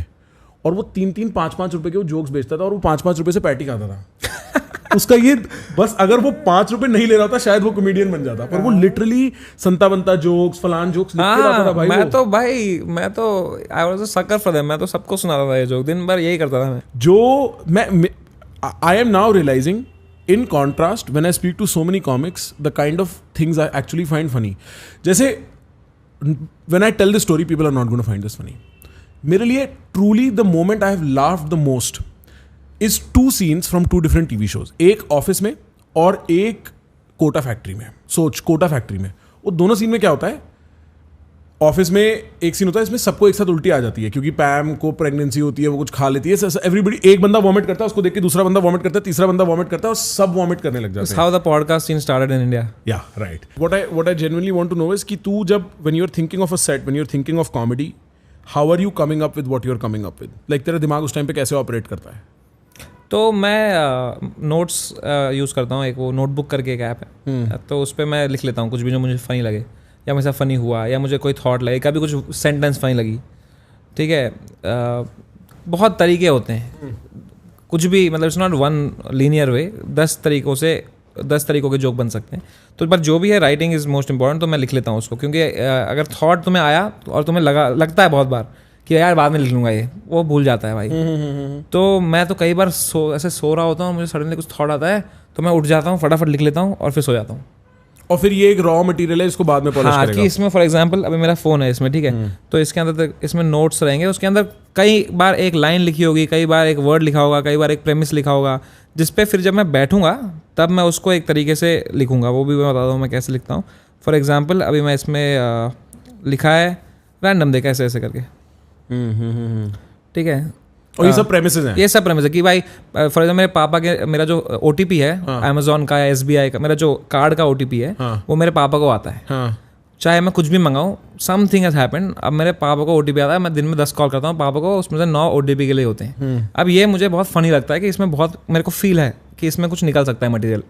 और वो 3-3 5-5 रुपए के वो जोक्स बेचता था, और वो 5-5 रुपए से पैटी खाता था. उसका ये बस, अगर वो 5 रुपए नहीं ले रहा था शायद वो कॉमेडियन बन जाता, पर वो लिटरली संता बनता जोक्स, फलान जोक्स लिख के लाता था. भाई मैं तो I was a sucker for them. मैं तो सबको सुनाता था ये जोक, दिन भर यही करता था मैं. जो मैं I am now realizing, in contrast, when I speak to so many comics, the kind of things I actually find funny. जैसे when I tell this story, people are not going to find this funny. मेरे लिए truly the moment I have laughed the most is 2 scenes from 2 different TV shows. एक office में और एक Kota factory में. सोच, Kota factory में वो दोनों सीन में क्या होता है, ऑफिस में एक सीन होता है, इसमें सबको एक साथ उल्टी आ जाती है क्योंकि पैम को प्रेगनेंसी होती है, वो कुछ खा लेती है. एवरीबडी, एक बंदा वॉमिट करता है, उसको देख के दूसरा बंदा वॉमिट करता है, तीसरा बंदा वॉमिट करता है, और सब वॉमिट करने लग जाते हैं. How the podcast scene started in India. Yeah right. What I genuinely want to know is कि तू जब when you are thinking of a set, when you are thinking of comedy, how are you coming up with what you are coming up with. Like तेरा दिमाग उस time पे कैसे operate करता है? तो मैं नोट्स यूज़ करता हूँ. एक वो नोटबुक करके एक ऐप है, तो उस पर मैं लिख लेता हूँ कुछ भी जो मुझे फ़नी लगे, या मेरे साथ फ़नी हुआ, या मुझे कोई थॉट लगे, कभी कुछ सेंटेंस फ़नी लगी, ठीक है. बहुत तरीके होते हैं, कुछ भी, मतलब इट्स नॉट वन लीनियर वे. 10 तरीकों के जोक बन सकते हैं. तो पर जो भी है, राइटिंग इज़ मोस्ट इंपॉर्टेंट. तो मैं लिख लेता हूँ उसको, क्योंकि अगर थॉट तुम्हें आया और तुम्हें लगता है बहुत बार कि यार बाद में लिख लूँगा, ये वो भूल जाता है भाई. तो मैं तो कई बार ऐसे सो रहा होता हूँ, मुझे सडनली कुछ थॉट आता है, तो मैं उठ जाता हूँ, फटाफट लिख लेता हूँ और फिर सो जाता हूँ. और फिर ये एक रॉ मटेरियल है, इसको बाद में पॉलिश करेगा. कि इसमें फॉर एग्जांपल अभी मेरा फ़ोन है इसमें, ठीक है, तो इसके अंदर इसमें नोट्स रहेंगे, उसके अंदर कई बार एक लाइन लिखी होगी, कई बार एक वर्ड लिखा होगा, कई बार एक प्रेमिस लिखा होगा, जिस पे फिर जब मैं बैठूंगा तब मैं उसको एक तरीके से लिखूंगा. वो भी मैं बताता हूँ मैं कैसे लिखता हूँ. फॉर एग्जाम्पल अभी मैं इसमें लिखा है रैंडम देखा ऐसे ऐसे करके, ठीक है, और ये सब प्रेमिसेस हैं, ये सब प्रेमिस है कि भाई फॉर एग्जाम्पल मेरे पापा के मेरा जो OTP है अमेजोन का या SBI का, मेरा जो कार्ड का OTP है वो मेरे पापा को आता है, चाहे मैं कुछ भी मंगाऊँ, समथिंग हैज हैपेंड, अब मेरे पापा को OTP आता है, मैं दिन में 10 कॉल करता हूँ पापा को, उसमें से 9 OTP के लिए होते हैं। अब ये मुझे बहुत फनी लगता है कि इसमें बहुत मेरे को फील है कि इसमें कुछ निकल सकता है मटेरियल।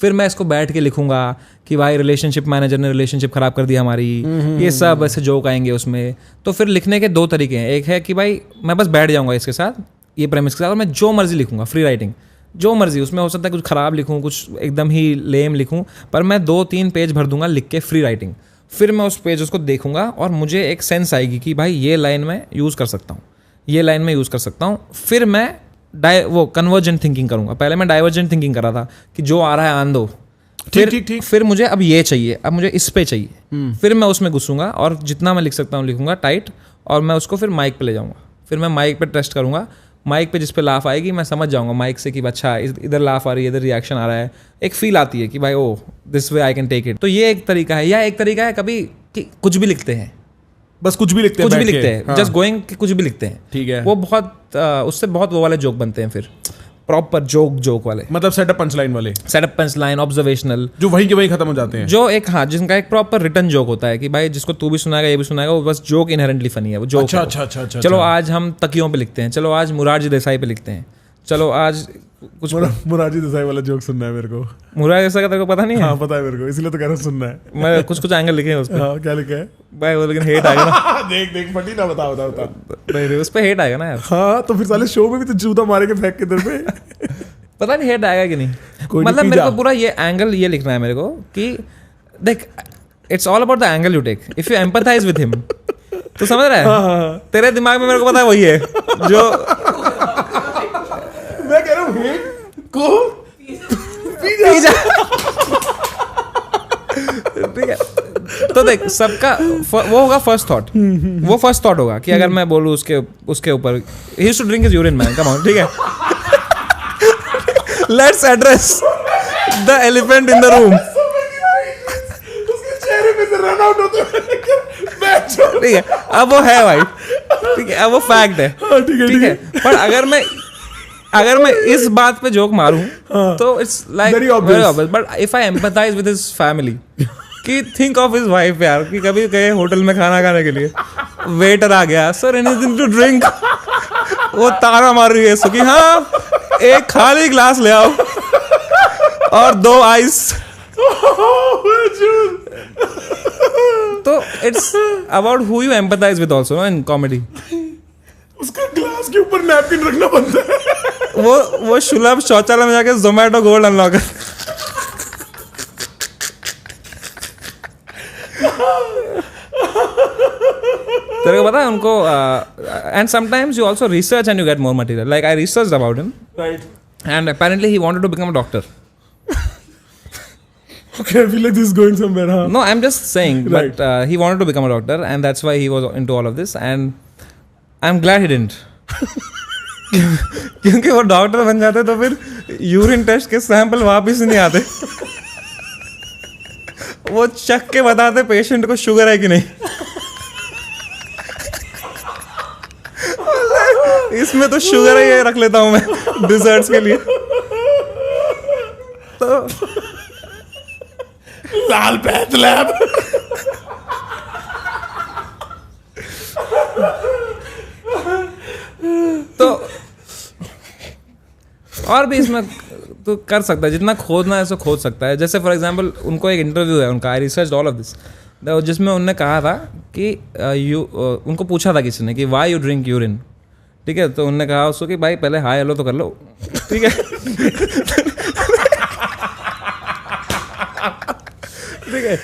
फिर मैं इसको बैठ के लिखूंगा कि भाई रिलेशनशिप मैनेजर ने रिलेशनशिप खराब कर दी हमारी, ये सब ऐसे जोक आएंगे उसमें। तो फिर लिखने के 2 तरीके हैं, एक है कि भाई मैं बस बैठ जाऊंगा इसके साथ, ये प्रेमिस के साथ, और मैं जो मर्जी लिखूंगा, फ्री राइटिंग जो मर्जी, उसमें हो सकता है कुछ खराब लिखूँ, कुछ एकदम ही लेम लिखूँ, पर मैं 2-3 पेज भर दूंगा लिख के फ्री राइटिंग। फिर मैं उस पेज उसको देखूंगा और मुझे एक सेंस आएगी कि भाई ये लाइन में यूज़ कर सकता हूँ, ये लाइन में यूज़ कर सकता हूँ। फिर मैं वो कन्वर्जेंट थिंकिंग करूँगा। पहले मैं डाइवर्जेंट थिंकिंग कर रहा था कि जो आ रहा है आन दो, फिर मुझे अब ये चाहिए, अब मुझे इस पे चाहिए, फिर मैं उसमें घुसूंगा और जितना मैं लिख सकता हूँ लिखूंगा टाइट, और मैं उसको फिर माइक पे ले जाऊँगा। फिर मैं माइक पे टेस्ट करूँगा, माइक पे जिस पे लाफ आएगी मैं समझ जाऊँगा माइक से कि अच्छा इधर लाफ आ रही है, इधर रिएक्शन आ रहा है, एक फील आती है कि भाई oh this way I can take it. तो ये एक तरीका है। या एक तरीका है कभी कि कुछ भी लिखते हैं, बस कुछ भी लिखते हैं, कुछ भी लिखते हैं, जस्ट गोइंग कि कुछ भी लिखते हैं, ठीक है। वो बहुत उससे बहुत वो वाले जोक बनते हैं, फिर प्रॉपर जोक वाले, मतलब सेटअप पंच लाइन वाले, सेटअप पंच लाइन ऑब्जर्वेशनल, जो वहीं के वहीं खत्म हो जाते हैं, जो एक जिनका एक प्रॉपर रिटर्न जोक होता है कि भाई जिसको तू भी सुनाएगा ये भी सुनाएगा, वो बस जोक इनहेरेंटली फनी है वो जोक। अच्छा। चलो आज हम तकियों पे लिखते हैं, चलो आज मुरारजी देसाई पे लिखते हैं, चलो आज कुछ मुरारजी देसाई वाला जोक सुनना है मेरे को। मुरारजी देसाई का तेरे को पता नहीं है? हाँ पता है मेरे को, इसलिए तो कह रहा सुनना है। मैं कुछ एंगल लिखे हैं उस पे। हाँ, क्या लिखा है भाई? वो लेकिन हेट आएगा ना। देख फटी ना, बता। नहीं उस पे हेट आएगा ना यार। हाँ तो फिर साले शो में भी तो जूता मारे के फेंक के इधर पे। पता नहीं हेट आएगा कि नहीं, मतलब मेरे को पूरा ये एंगल ये लिखना है मेरे को कि देख it's all about the angle you take, if you empathise with him, तो समझ रहा है? हाँ। तेरे दिमाग में मेरे को पता है वही है जो मैं कह रहा हूँ को पी जा। ठीक है, तो देख सबका वो होगा फर्स्ट थॉट, वो फर्स्ट थॉट होगा कि अगर मैं बोलूँ उसके ऊपर ही used to drink his urine man, come on, ठीक है। Let's address the elephant in the room. उसके चेहरे पे से रन आउट होते हैं, ठीक है, अब वो है भाई, ठीक है, अब वो फैक्ट है, ठीक है। पर अगर मैं इस बात पे जोक मारूं तो it's like very obvious, but if I empathise with his family कि थिंक ऑफ हिज वाइफ यार, कि कभी गए होटल में खाना खाने के लिए, वेटर आ गया, सर एनीथिंग टू ड्रिंक, वो ताना मार रही है इसको कि हाँ एक खाली ग्लास ले आओ और 2 आइस। तो it's about who you empathise with also in comedy. उसका ग्लास के ऊपर नैपकिन रखना बनता है। वो शुलभ शौचालय में जाके जोमेटो गोल्ड अनलॉक कर। तेरे को पता है उनको, and sometimes you also research and you get more material, like I researched about him, right, and apparently he wanted to become a doctor. Okay, I feel like this is going somewhere, huh? No, I'm just saying, right. But he wanted to become a doctor, and that's why he was into all of this, and I'm glad he didn't. क्योंकि वो doctor बन जाते तो फिर urine test के sample वापस नहीं आते। वो चख के बताते पेशेंट को शुगर है कि नहीं। इसमें तो शुगर है, ये रख लेता हूं मैं डिजर्ट्स के लिए। तो लाल पैथ लैब। तो और भी इसमें तो कर सकता है, जितना खोदना है सो खोद सकता है। जैसे फॉर एग्जांपल उनको एक इंटरव्यू है उनका, I research all of this, जिसमें उन्होंने कहा था कि उनको पूछा था किसी ने कि वाई यू ड्रिंक यूरिन, ठीक है, तो उन्होंने कहा उसको कि भाई पहले हाय हेलो तो कर लो, ठीक है। ठीक है,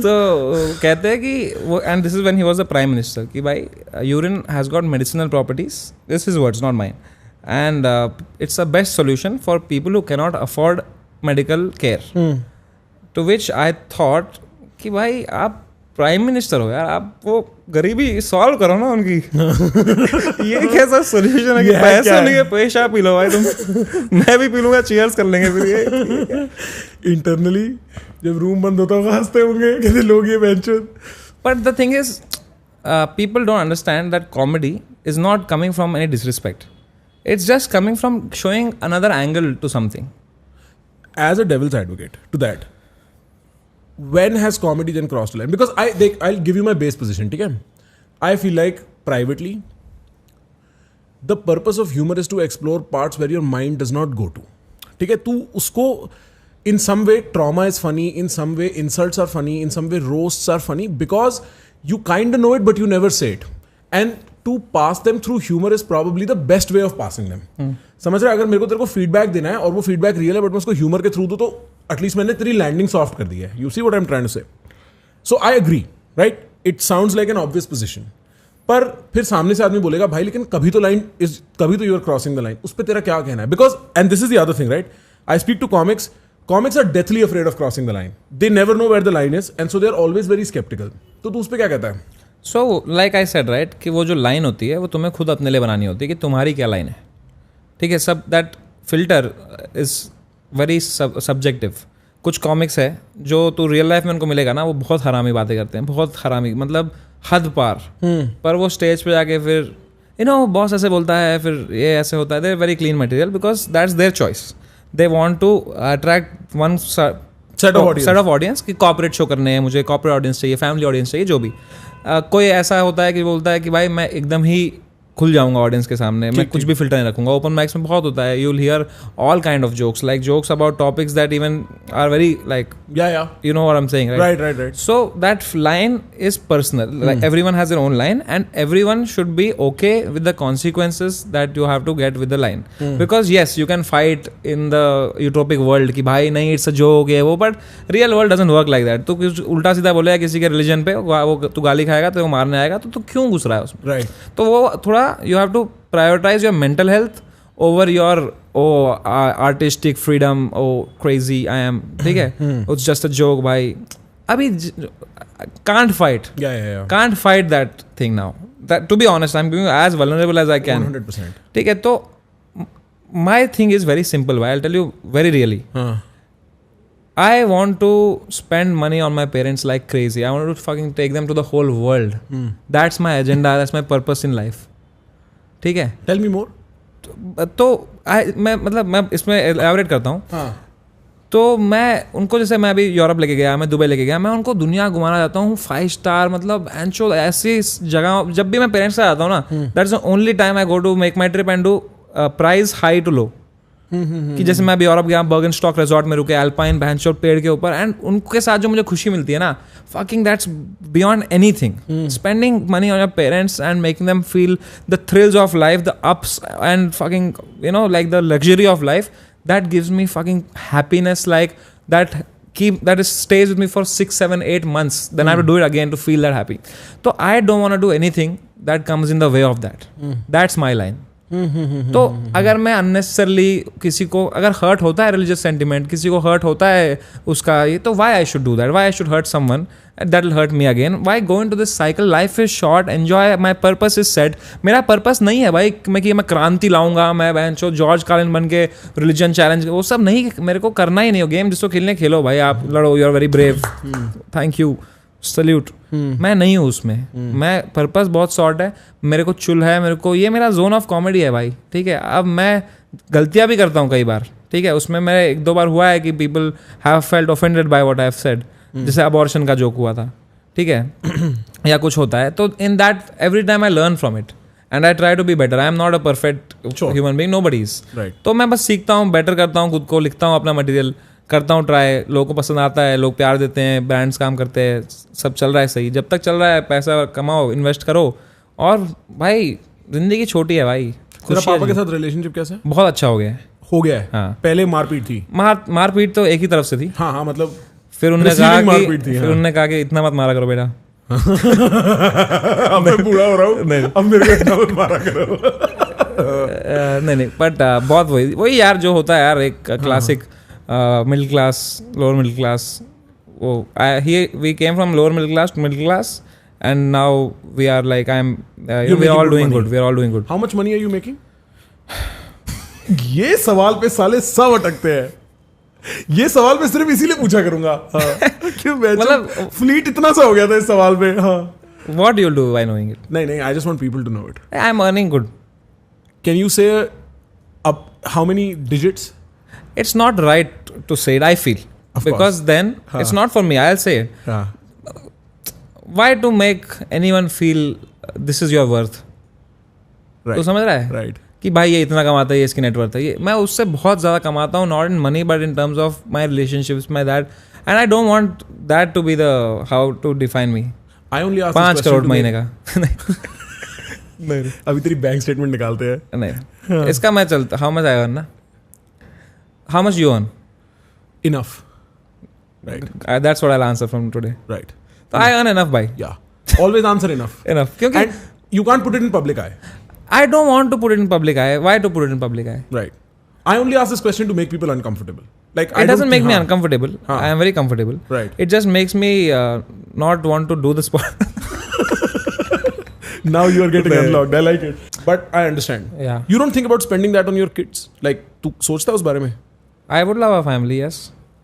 तो कहते हैं कि वो, and this is when he was the prime minister, कि भाई urine has got medicinal properties, this is words not mine, and it's a best solution for people who cannot afford medical care. To which I thought कि भाई आप prime minister हो यार, आप वो गरीबी सॉल्व करो ना उनकी। ये कैसा सोल्यूशन है कि पैसे नहीं है, पैसा पी लो भाई तुम। मैं भी पी लूंगा, चीयर्स कर लेंगे फिर ये। इंटरनली जब रूम बंद होता होगा हंसते होंगे कहते लोग ये बेंचो। But the thing is people don't understand that comedy is not coming from any disrespect. It's just coming from showing another angle to something. As a devil's advocate to that, when has comedy then crossed the line? Because I'll give you my base position, ठीक है? I feel like privately, the purpose of humor is to explore parts where your mind does not go to. ठीक है? तू उसको in some way trauma is funny, in some way insults are funny, in some way roasts are funny because you kind of know it but you never say it. And to pass them through humor is probably the best way of passing them. समझ रहे? अगर मेरे को तेरे को feedback देना है और वो फीडबैक रियल है बट मैं उसको ह्यूमर के थ्रू दूँ तो एटलीस्ट मैंने तेरी लैंडिंग सॉफ्ट कर दी है. You see what I am trying to say. So I agree, right? It sounds like an obvious position. पर फिर सामने से आदमी बोलेगा भाई लेकिन कभी तो you are crossing the line. उस पर तेरा क्या कहना है? Because and this is the other thing, right? I speak to comics. Comics are deathly afraid of crossing the line. They never know where the line is and so they are always very skeptical. तो तू उस पे क्या कहता है? So like I said, right, कि वो जो लाइन होती है वो तुम्हें खुद अपने लिए बनानी होती है कि तुम्हारी क्या लाइन है. ठीक है, सब that filter is very subjective. कुछ कॉमिक्स है जो तू रियल लाइफ में उनको मिलेगा ना, वो बहुत हरामी बातें करते हैं, बहुत हरामी, मतलब हद पार. पर वो स्टेज पे जाके फिर बॉस ऐसे बोलता है, फिर ये ऐसे होता है. They are very clean material because that's their choice. They want to attract one set of audience कि corporate show करने हैं, मुझे corporate audience चाहिए, family audience चाहिए, जो भी. कोई ऐसा होता है कि बोलता है कि भाई मैं एकदम ही खुल जाऊंगा ऑडियंस के सामने, मैं कुछ भी फिल्टर नहीं रखूंगा. ओपन माइक्स में बहुत होता है, you will hear all kind of jokes, like jokes about topics that even are very like, you know what I am saying, right? So that line is personal. Like everyone has their own line and everyone should be okay with the consequences that you have to get with the line. Because yes, you can fight in the utopic world कि भाई नहीं it's a joke है वो, but real world doesn't work like that. तो कुछ उल्टा सीधा बोलेगा किसी के रिलीजन पे, वो तू गाली खाएगा तो वो मारने आएगा, तो तू क्यों घुस रहा है उसमें? राइट. तो वो थोड़ा you have to prioritize your mental health over your artistic freedom. Crazy I am, ठीक है? It's just a joke भाई. अभी can't fight. Can't fight that thing now. That, to be honest, I'm being as vulnerable as I can. 100%. ठीक है? तो my thing is very simple. I'll tell you very really. I want to spend money on my parents like crazy. I want to fucking take them to the whole world. That's my agenda. That's my purpose in life. ठीक है? Tell me more. तो मैं इसमें elaborate करता हूँ. तो मैं उनको, जैसे मैं अभी यूरोप लेके गया, मैं दुबई लेके गया, मैं उनको दुनिया घुमाना चाहता हूँ. 5 स्टार, मतलब ऐसी जगह. जब भी मैं पेरेंट्स से आता हूँ ना, that's the only time I go to make my trip and do price high to low. कि जैसे मैं अभी यूरोप गया, बर्गनस्टॉक रिजॉर्ट में रुके, अल्पाइन बहनचोद पेड़ के ऊपर, एंड उनके साथ जो मुझे खुशी मिलती है ना, fucking that's beyond anything. Spending money on your parents and making them feel the thrills of life, the ups and fucking, like the luxury of life, that gives me fucking happiness, like that stays with me for 6, 7, 8 months. Then I have to do it again to feel that happy. So I don't want to do anything that comes in the way of that. That's my line. तो अगर मैं unnecessarily किसी को, अगर hurt होता है religious sentiment, किसी को हर्ट होता है उसका ये, तो why I should do that? Why I should hurt someone that will hurt me again? Why go into this cycle? Life is short, enjoy. My purpose is set. मेरा purpose नहीं है भाई मैं क्रांति लाऊंगा, मैं बहनचोद जॉर्ज कार्लिन बन के रिलीजन चैलेंज, वो सब नहीं. मेरे को करना ही नहीं हो. गेम जिसको खेलने खेलो भाई, आप लड़ो, you are very brave, thank you, salute. मैं नहीं हूँ उसमें. मैं पर्पस बहुत शॉर्ट है, मेरे को चुल है, मेरे को ये मेरा जोन ऑफ कॉमेडी है भाई. ठीक है? अब मैं गलतियाँ भी करता हूँ कई बार. ठीक है? उसमें मेरे 1-2 बार हुआ है कि people have felt offended by what I have said. जैसे अबॉर्शन का जोक हुआ था. ठीक है? या कुछ होता है, तो in that every time I learn from it and I try to be better. I am not a perfect human being, nobody is. तो मैं बस सीखता हूँ, बेटर करता हूँ खुद को, लिखता हूँ अपना मटेरियल, करता हूँ ट्राई, लोगों को पसंद आता है, लोग प्यार देते हैं, ब्रांड्स काम करते हैं, सब चल रहा है सही. जब तक चल रहा है, पैसा कमाओ, इन्वेस्ट करो, और भाई जिंदगी छोटी है भाई. तेरा पापा के साथ रिलेशनशिप कैसा है? बहुत अच्छा हो गया है. हाँ. पहले मारपीट थी? मारपीट तो एक ही तरफ से थी. हाँ, मतलब फिर उन्होंने कहा कि इतना मत मारा करो बेटा. अब मैं बूढ़ा हो रहा हूँ, नहीं अब मेरे को इतना मत मारा करो. नहीं, बट बहुत वही यार जो होता है यार, एक classic middle class, lower middle class, we came from lower middle class to middle class, and now we are like we are all doing good. We are all doing good. How much money are you making? ये सवाल पे साले सब अटकते हैं. ये सवाल मैं सिर्फ इसीलिए पूछा करूंगा. क्यों मतलब फ्लीट इतना सा हो गया था इस सवाल पे. What you'll do by knowing it? नहीं, I just want people to know it. I'm earning good. Can you say how many digits? It's not right to say it, I feel. Of because course. Then it's not for me. I'll say it. Why to make anyone feel this is your worth? Right. तो समझ रहा है? Right. कि भाई ये इतना कमाता है, ये इसकी नेटवर्थ है. ये मैं उससे बहुत ज़्यादा कमाता हूँ, not in money but in terms of my relationships, my that, and I don't want that to be the how to define me. I only ask 5 crore महीने का. नहीं, अभी तेरी बैंक स्टेटमेंट निकालते हैं. नहीं, इसका मैं चलता. How much I earn ना? How much you earn? Enough. Right. That's what I'll answer from today. Right. So I earn enough, bhai. Yeah. Always answer enough. Enough. क्योंकि and you can't put it in public eye. I don't want to put it in public eye. Why to put it in public eye? Right. I only ask this question to make people uncomfortable. Like it doesn't make me uncomfortable. I am very comfortable. Right. It just makes me not want to do the sport. Now you are getting unlocked. I like it. But I understand. Yeah. You don't think about spending that on your kids. Like तू सोचता है उस बारे में? I would love a family, yes.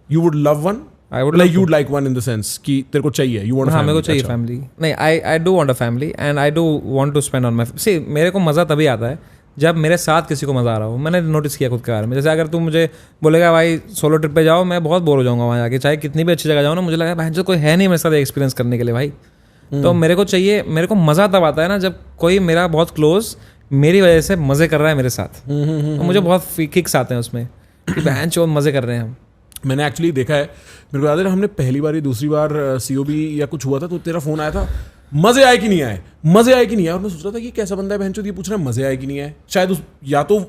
You would love one? I would like you would like one in the sense कि तेरे को चाहिए. You want a family. हाँ, मेरे को चाहिए family. नहीं, I do want a family and I do want to spend on my. See, मेरे को मज़ा तभी आता है जब मेरे साथ किसी को मज़ा आ रहा हो. मैंने नोटिस किया खुद के बारे में. जैसे अगर तू मुझे बोलेगा भाई सोलो ट्रिप पे जाओ, मैं बहुत बोर हो जाऊँगा वहाँ जाके. चाहे कितनी भी अच्छी जगह जाओ ना, मुझे लगा भाई जो कोई है नहीं मेरे साथ एक्सपीरियंस करने के लिए भाई. तो मेरे को चाहिए, मेरे को मज़ा तब आता है ना जब कोई मेरा बहुत क्लोज मेरी वजह से मज़े कर रहा है मेरे साथ. तो मुझे बहुत किक्स आते हैं उसमें कि बहन चो मज़े कर रहे हैं हम. मैंने एक्चुअली देखा है, मेरे को याद है हमने पहली बार दूसरी बार COB या कुछ हुआ था तो तेरा फोन आया था, मजे आए कि नहीं आए, मजे आए कि नहीं आए. और मैं सोच रहा था कि कैसा बंदा है बहनचोद ये पूछ रहा है मजे आए कि नहीं आए. शायद या तो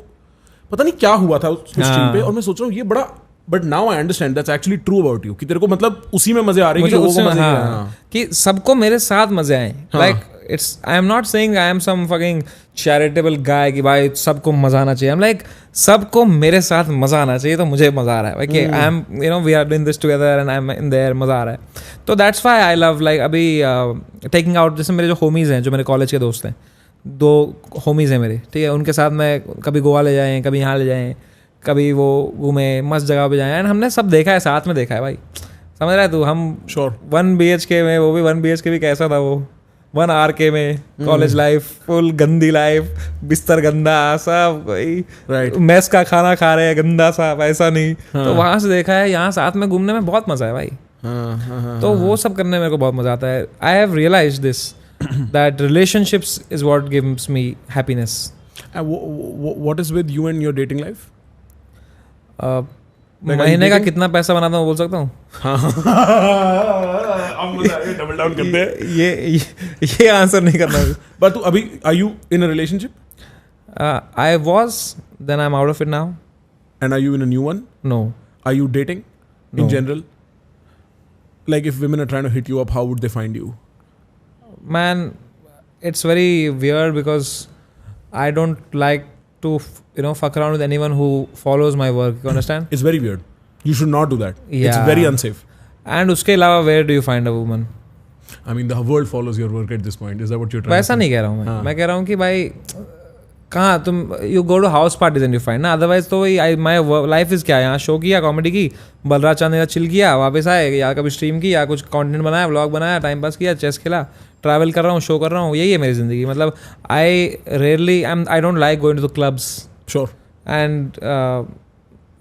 पता नहीं क्या हुआ था उस स्ट्रीम पे. और मैं सोच रहा हूँ ये बड़ा, but now I understand that's actually true about you कि तेरे को मतलब उसी में मजे आ रहे हैं कि लोगों को मजे आ रहे हैं. कि सबको मेरे साथ मजे आए. Like it's I am not saying I am some fucking charitable guy कि भाई सबको मजा आना चाहिए. आई एम लाइक सबको मेरे साथ मजा आना चाहिए तो मुझे मजा आ रहा है. कि I am we are doing this together and I am in there, मजा आ रहा है. तो that's why I love like अभी टेकिंग आउट. जैसे मेरे जो होमीज हैं, जो मेरे कॉलेज के दोस्त हैं, 2 होमीज हैं मेरे, ठीक है. उनके साथ मैं कभी गोवा ले जाएँ, कभी यहाँ ले जाएँ, कभी वो घूमे मस्त जगह पे जाएँ. एंड हमने सब देखा है, साथ में देखा है भाई. समझ रहा है तू? हम 1 BHK में, वो भी 1 BHK भी कैसा था वो 1 RK में, कॉलेज लाइफ फुल गंदी लाइफ, बिस्तर गंदा सब, कोई मेस का खाना खा रहे हैं गंदा सा, ऐसा नहीं. तो वहाँ से देखा है. यहाँ साथ में घूमने में बहुत मजा है भाई. तो वो सब करने में मेरे को बहुत मजा आता है. I have realise this that relationships is what gives me happiness. What is with you and your dating life? महीने का कितना पैसा बनाता हूँ बोल सकता हूँ? डबल डाउन करते हैं. ये आंसर नहीं करना. बट तू अभी are you in a relationship? I was, then I am out of it now. And are you in a new one? No. Are you dating in general? Like if women are trying to hit you up, how would they find you? Man, it's very weird because I don't like to fuck around with anyone who follows my work. You understand? It's very weird. You should not do that. Yeah. It's very unsafe. And उसके अलावा where do you find a woman? I mean, the world follows your work at this point. Is that what you're trying to say? वैसा नहीं कह रहा हूँ मैं. मैं कह रहा हूँ कि भाई कहाँ तुम you go to house parties and you find ना. अदरवाइज तो वही माई लाइफ इज़ क्या है, यहाँ शो किया, कॉमेडी की, बलराज चांद चिल किया, वापस आए, या कभी स्ट्रीम की, या कुछ कंटेंट बनाया, व्लॉग बनाया, टाइम पास किया, चेस खेला, ट्रैवल कर रहा हूँ, शो कर रहा हूँ. यही है मेरी ज़िंदगी. मतलब I don't like going to the clubs. Sure. एंड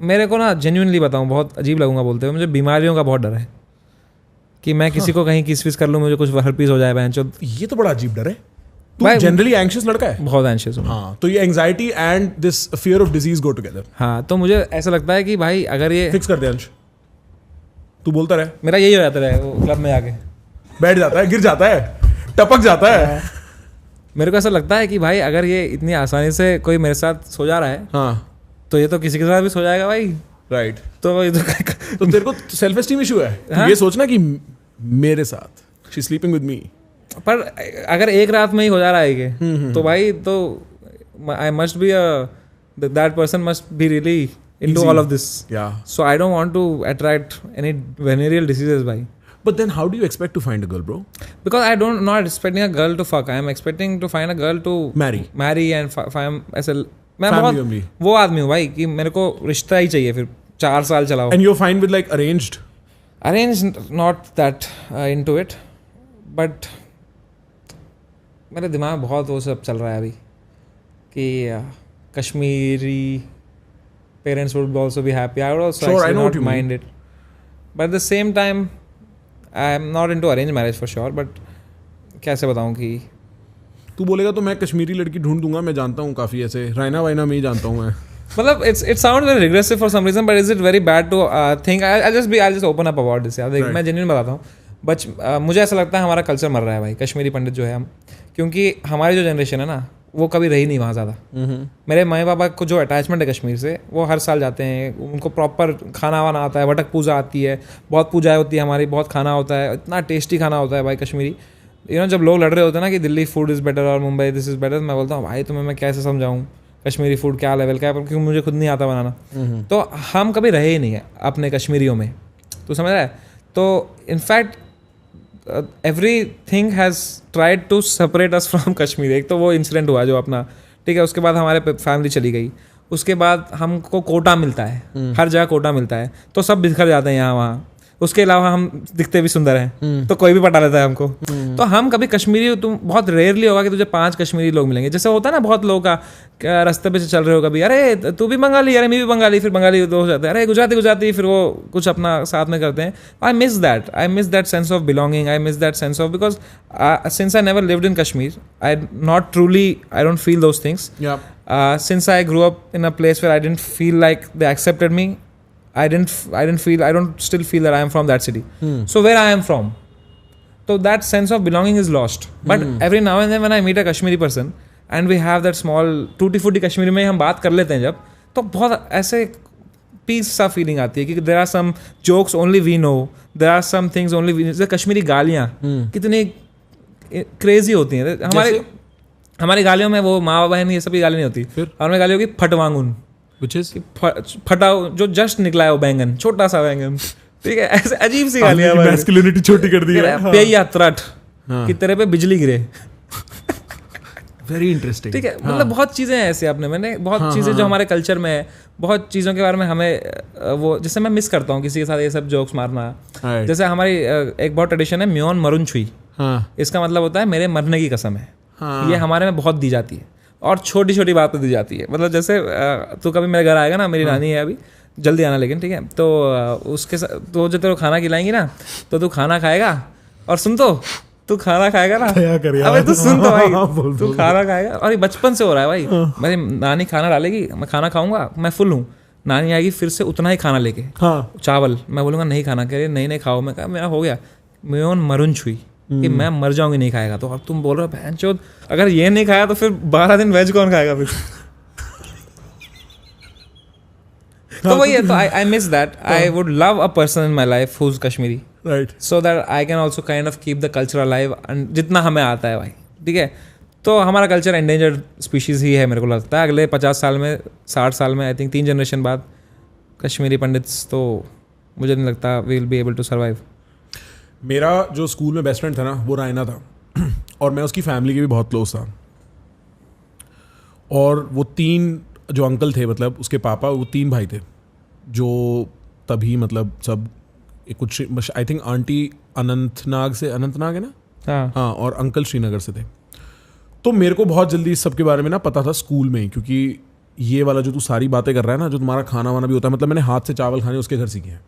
मेरे को ना जेन्युइनली बताऊँ, बहुत अजीब लगूंगा बोलते हुए, मुझे बीमारियों का बहुत डर है कि मैं किसी को कहीं किस कर लूँ, मुझे कुछ हर्पीस हो जाए बहन चो. ये तो बड़ा अजीब डर है. तू जनरली एंग्शियस लड़का है? बहुत एंग्शियस हूँ. हाँ, तो ये anxiety and this fear of disease go together. हाँ, तो मुझे ऐसा लगता है कि भाई अगर ये फिक्स कर दे अंश, तू बोलता रहे. मेरा यही हो जाता है, वो क्लब में आके बैठ जाता है, गिर जाता है, टपक जाता है. मेरे को ऐसा लगता है कि भाई अगर ये इतनी आसानी से कोई मेरे साथ सो जा रहा है, हाँ, तो ये तो किसी के साथ भी सो जाएगा भाई. राइट. तो ये तो तेरे को सेल्फ एस्टीम इशू है. ये सोचना कि मेरे साथ शी स्लीपिंग विद मी. पर अगर एक रात में ही हो जा रहा है कि तो भाई तो I must be that person must be really into all of this. Yeah. So I don't want to attract any venereal diseases, bhai. But then how do you expect to find a girl, bro? Because I don't not expecting a girl to fuck. I am expecting to find a girl to marry and find ऐसे मैं बहुत वो आदमी हूँ भाई कि मेरे को रिश्ता ही चाहिए फिर 4 साल चलाओ. And you're fine with like arranged? Arranged, not that into it, but मेरे दिमाग में बहुत वो सब चल रहा है अभी कि Kashmiri parents would also be happy. I would also actually not mind it. But at the same time, I am not into arranged marriage for sure. But कैसे बताऊँ कि तू बोलेगा तो मैं कश्मीरी लड़की ढूंढ दूंगा. मैं जानता हूँ काफ़ी ऐसे रायना वायना में ही जानता हूँ मैं. मतलब it sounds very regressive for some reason, but is it very bad to think? I'll just open up about this. यार देख मैं genuine बताता हूँ. मुझे ऐसा लगता है हमारा कल्चर मर रहा है भाई. कश्मीरी पंडित जो है हम, क्योंकि हमारी जो जनरेशन है ना वो कभी रही नहीं वहाँ ज़्यादा. मेरे मम्मी पापा को जो अटैचमेंट है कश्मीर से, वो हर साल जाते हैं. उनको प्रॉपर खाना वाना आता है, वटक पूजा आती है, बहुत पूजाएं होती है हमारी, बहुत खाना होता है, इतना टेस्टी खाना होता है भाई कश्मीरी. जब लोग लड़ रहे होते हैं ना कि दिल्ली फूड इज़ बेटर और मुंबई दिस इज़ बेटर, मैं बोलता हूँ भाई तुम्हें मैं कैसे समझाऊँ कश्मीरी फूड क्या लेवल का है, क्योंकि मुझे खुद नहीं आता बनाना. तो हम कभी रहे ही नहीं है अपने कश्मीरियों में, तो समझ रहा है. तो in fact everything has tried to separate us from Kashmir. एक तो वो इंसिडेंट हुआ जो अपना, ठीक है, उसके बाद हमारे फैमिली चली गई, उसके बाद हमको कोटा मिलता है, हर जगह कोटा मिलता है, तो सब बिखर जाते हैं यहाँ वहाँ. उसके अलावा हम दिखते भी सुंदर हैं तो कोई भी पटा लेता है हमको. तो हम कभी कश्मीरी, तुम बहुत रेयरली होगा कि तुझे 5 कश्मीरी लोग मिलेंगे. जैसे होता है ना बहुत लोगों का रास्ते पे से चल रहे हो कभी, अरे तू भी बंगाली, अरे मैं भी बंगाली, फिर बंगाली दो हो जाते हैं, अरे गुजराती, फिर वो कुछ अपना साथ में करते हैं. I miss that sense of belonging. I miss that sense of, because since I never lived in Kashmir, I don't feel those things. Since I grew up in a place where I didn't feel like they accepted me, I don't still feel that I am from that city. So where I am from, so that sense of belonging is lost. But every now and then when I meet a Kashmiri person and we have that small tutti frutti Kashmiri में हम बात कर लेते हैं जब, तो बहुत ऐसे पीस सा फीलिंग आती है कि there are some jokes only we know, there are some things only we know. जैसे कश्मीरी गालियाँ कितनी क्रेजी होती हैं. हमारी गालियों में वो माँ बहन ये सब की गाली नहीं होती, हमारी गाली होगी फटवांगुन, which is फटाओ जो जस्ट निकला है वो बैंगन, छोटा सा बैंगन, ठीक है, ऐसे अजीब सी गालियां. मैस्कुलिनिटी छोटी कर दी है. पेया त्रट कि तेरे पे बिजली गिरे. Very interesting. ठीक है, मतलब बहुत चीजें हैं ऐसे अपने, मैंने बहुत चीजें जो हमारे कल्चर में है, बहुत चीज़ों के बारे में हमें वो, जैसे मैं मिस करता हूँ किसी के साथ ये सब जोक्स मारना. जैसे हमारी एक बहुत ट्रेडिशन है म्योन मरुन छुई. इसका मतलब होता है मेरे मरने की कसम है. ये हमारे में बहुत दी जाती है और छोटी छोटी बात पे दी जाती है. मतलब जैसे तू कभी मेरे घर आएगा ना, मेरी नानी है अभी, जल्दी आना लेकिन, ठीक है, तो उसके साथ तो जो तेरे को खाना खिलाएंगी ना, तो तू खाना खाएगा और सुन, तो तू खाना खाएगा ना, अबे तू सुन तो भाई, तू खाना खाएगा. और ये बचपन से हो रहा है भाई. मेरी नानी खाना डालेगी, मैं खाना खाऊंगा, मैं फुल हूँ, नानी आएगी फिर से उतना ही खाना लेके, चावल, मैं बोलूँगा नहीं खाना, कह रही नहीं खाओ. मैं कहा मेरा हो गया म्योन मरुन छुई कि मैं मर जाऊंगी नहीं खाएगा. तो अब तुम बोल रहे हो बहनचोद, अगर ये नहीं खाया तो फिर 12 दिन वेज कौन खाएगा फिर. तो वही है. तो I miss that. I would love a person in my life who is Kashmiri, right, so that I can also kind of keep the culture alive जितना हमें आता है भाई. ठीक है, तो हमारा कल्चर एंडेंजर्ड स्पीशीज ही है मेरे को लगता है. अगले 50 साल में, 60 साल में, आई थिंक 3 जनरेशन बाद कश्मीरी पंडित्स, तो मुझे नहीं लगता we will be able to survive. मेरा जो स्कूल में बेस्ट फ्रेंड था ना, वो रायना था और मैं उसकी फैमिली के भी बहुत क्लोज था. और वो 3 जो अंकल थे, मतलब उसके पापा, वो 3 भाई थे जो तभी मतलब सब कुछ, आई थिंक आंटी अनंतनाग है ना, हाँ, और अंकल श्रीनगर से थे. तो मेरे को बहुत जल्दी इस सब के बारे में ना पता था स्कूल में, क्योंकि ये वाला जो तू सारी बातें कर रहा है ना, जो तुम्हारा खाना वाना भी होता है, मतलब मैंने हाथ से चावल खाने उसके घर सीखे हैं,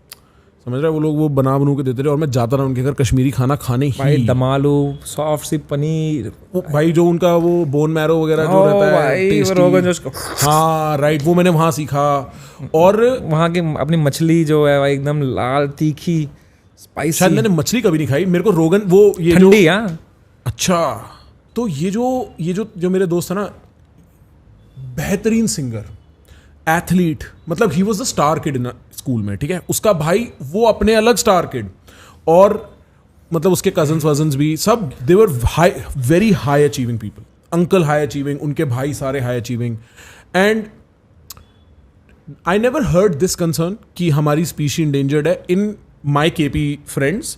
समझ रहा है. वो लोग वो बनू के देते थे और मैं जाता रहा उनके घर कश्मीरी खाना खाने ही. भाई दमालू, सॉफ्ट सी पनीर, वो भाई जो उनका वो बोन मैरो वगैरह जो रहता है, हाँ राइट, वो मैंने वहाँ सीखा. और वहाँ की अपनी मछली जो है भाई एकदम लाल तीखी स्पाइसी. शायद मैंने मछली कभी नहीं खाई. मेरे को रोगन वो ये ठंडी. अच्छा, तो ये जो मेरे दोस्त था ना, बेहतरीन सिंगर, एथलीट, मतलब he was the star kid in school में. ठीक है, उसका भाई वो अपने अलग स्टार किड, और मतलब उसके कजन्स भी सब, they were very high achieving people. Uncle high achieving, उनके भाई सारे high achieving. And I never heard this concern कि हमारी स्पीशी इंडेंजर्ड है इन माई केपी फ्रेंड्स.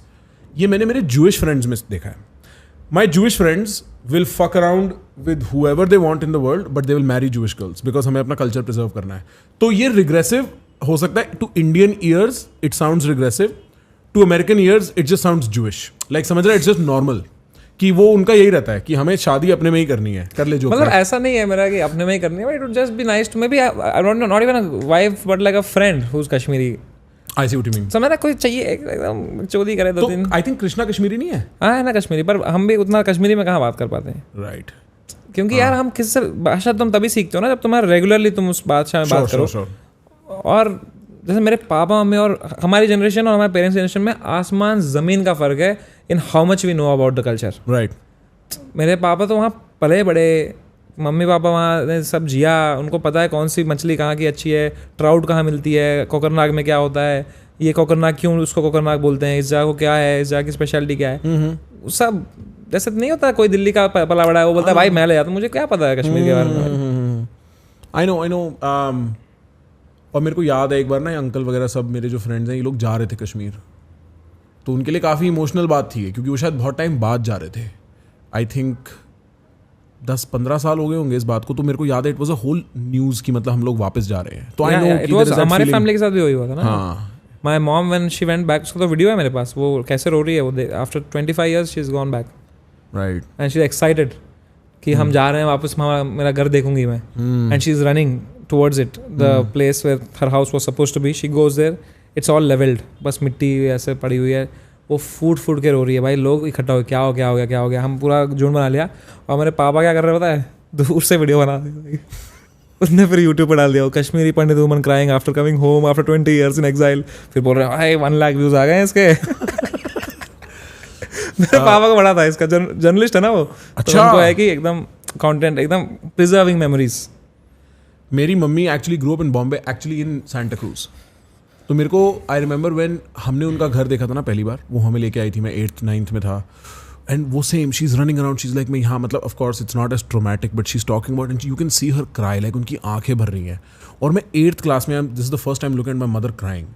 ये मैंने मेरे जूइश फ्रेंड्स में देखा है. My Jewish friends will fuck around with whoever they want in the world but they will marry Jewish girls because हमें अपना कल्चर प्रिजर्व करना है. तो ये रिग्रेसिव हो सकता है. To Indian ears it sounds regressive, to American ears it just sounds Jewish. Like समझ रहा है, इट्स जस्ट नॉर्मल कि वो उनका यही रहता है कि हमें शादी अपने में ही करनी है, कर ले जो. मतलब ऐसा नहीं है मेरा कि अपने में ही करनी है, but it would just be nice to maybe I don't know, not even a wife but like a friend who is Kashmiri. I see what you mean. समझ रहा, कोई चाहिए एकदम चोरी करे दो दिन. आई थिंक कृष्णा कश्मीरी नहीं है. हाँ है ना कश्मीरी, पर हम भी उतना कश्मीरी में कहाँ बात कर पाते हैं. राइट. क्योंकि यार हम किससे भाषा तुम तभी सीखते हो ना जब तुम्हारा रेगुलरली तुम उस भाषा में बात करो. और जैसे मेरे पापा मम्मी और हमारी जनरेशन और हमारे पेरेंट्स जनरेशन में आसमान ज़मीन का फ़र्क है in how much we know about the culture. Right. मेरे पापा तो वहाँ पले बड़े, मम्मी पापा वहाँ सब जिया, उनको पता है कौन सी मछली कहाँ की अच्छी है, ट्राउट कहाँ मिलती है, कोकरनाग में क्या होता है, ये कोकरनाग क्यों उसको कोकरनाग बोलते हैं, इस जगह को क्या है, इस जगह की स्पेशलिटी क्या है. सब जैसे नहीं होता कोई दिल्ली का पला बड़ा है वो बोलता है भाई मैं ले जाता हूँ, मुझे क्या पता है कश्मीर के बारे में. I no. और मेरे को याद है एक बार ना ये अंकल वगैरह सब मेरे जो फ्रेंड्स हैं ये लोग जा रहे थे कश्मीर. तो उनके लिए काफ़ी इमोशनल बात थी क्योंकि वो शायद बहुत टाइम बाद जा रहे थे. आई थिंक 10-15 साल हो गए होंगे इस बात को. तो मेरे को याद है it was a whole news कि मतलब हम लोग वापस जा रहे हैं. तो आई नो हमारे फैमिली के साथ भी वही हुआ था ना. हाँ. My mom when she went back, उसका तो वीडियो है मेरे पास, वो कैसे रो रही है वो after 25 years she is gone back. Right. And she is excited कि हम जा रहे हैं वापस, मेरा घर देखूंगी मैं. And she is running towards it, the place where her house was supposed to be. She goes there, it's all leveled, बस मिट्टी ऐसे पड़ी हुई है. वो फूट के रो रही है. भाई लोग इकट्ठा हो, क्या हो गया. हम पूरा झुंड बना लिया. और मेरे पापा क्या कर रहे पता है, दूर से वीडियो बना दी. उसने फिर यूट्यूब पर डाल दिया, Kashmiri Pandit woman crying after coming home after 20 years in exile. फिर बोल रहे हैं भाई 1 लाख व्यूज आ गए हैं इसके. मेरे पापा को बड़ा था इसका, जर्नलिस्ट है ना वो. अच्छा. तो उनको है कि एकदम कंटेंट, एकदम प्रिजर्विंग मेमोरीज. मेरी mummy actually grow up in Bombay, actually in Santa cruise. तो मेरे को आई रिमेंबर व्हेन हमने उनका घर देखा था ना पहली बार, वो हमें लेके आई थी, मैं 8th 9th में था. एंड वो same she is running around, she is like मैं यहाँ, मतलब of course it's not as traumatic but she is talking about and you can see her cry, like उनकी आंखें भर रही हैं. और मैं 8th क्लास में, this is the first time look at my mother crying.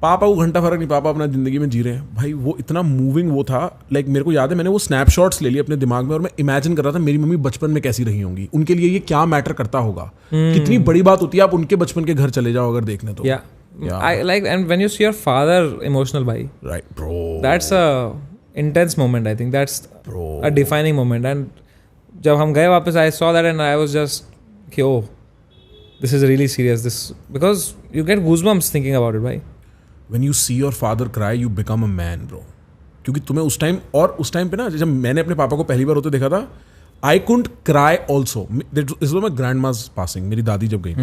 पापा को घंटा फर्क नहीं, पापा अपना ज़िंदगी में जी रहे हैं. भाई वो इतना मूविंग वो था. लाइक मेरे को याद है मैंने वो स्नैपशॉट्स ले लिए अपने दिमाग में और मैं इमेजिन कर रहा था मेरी मम्मी बचपन में कैसी रही होंगी, उनके लिए ये क्या मैटर करता होगा. कितनी बड़ी बात होती है आप उनके बचपन के घर चले जाओ अगर देखने तो. I like, and when you see your father emotional, bhai, right bro, that's a intense moment. I think that's a defining moment. And जब हम गए वापस, I saw that and I was just कि oh, this is really serious. This because you get goosebumps thinking about it, bhai. When you see your father cry, you become a man, bro. क्योंकि तुम्हें उस time, और उस time पे ना जब मैंने अपने पापा को पहली बार होते देखा था, I couldn't cry also. This was my grandma's passing. मेरी दादी जब गई,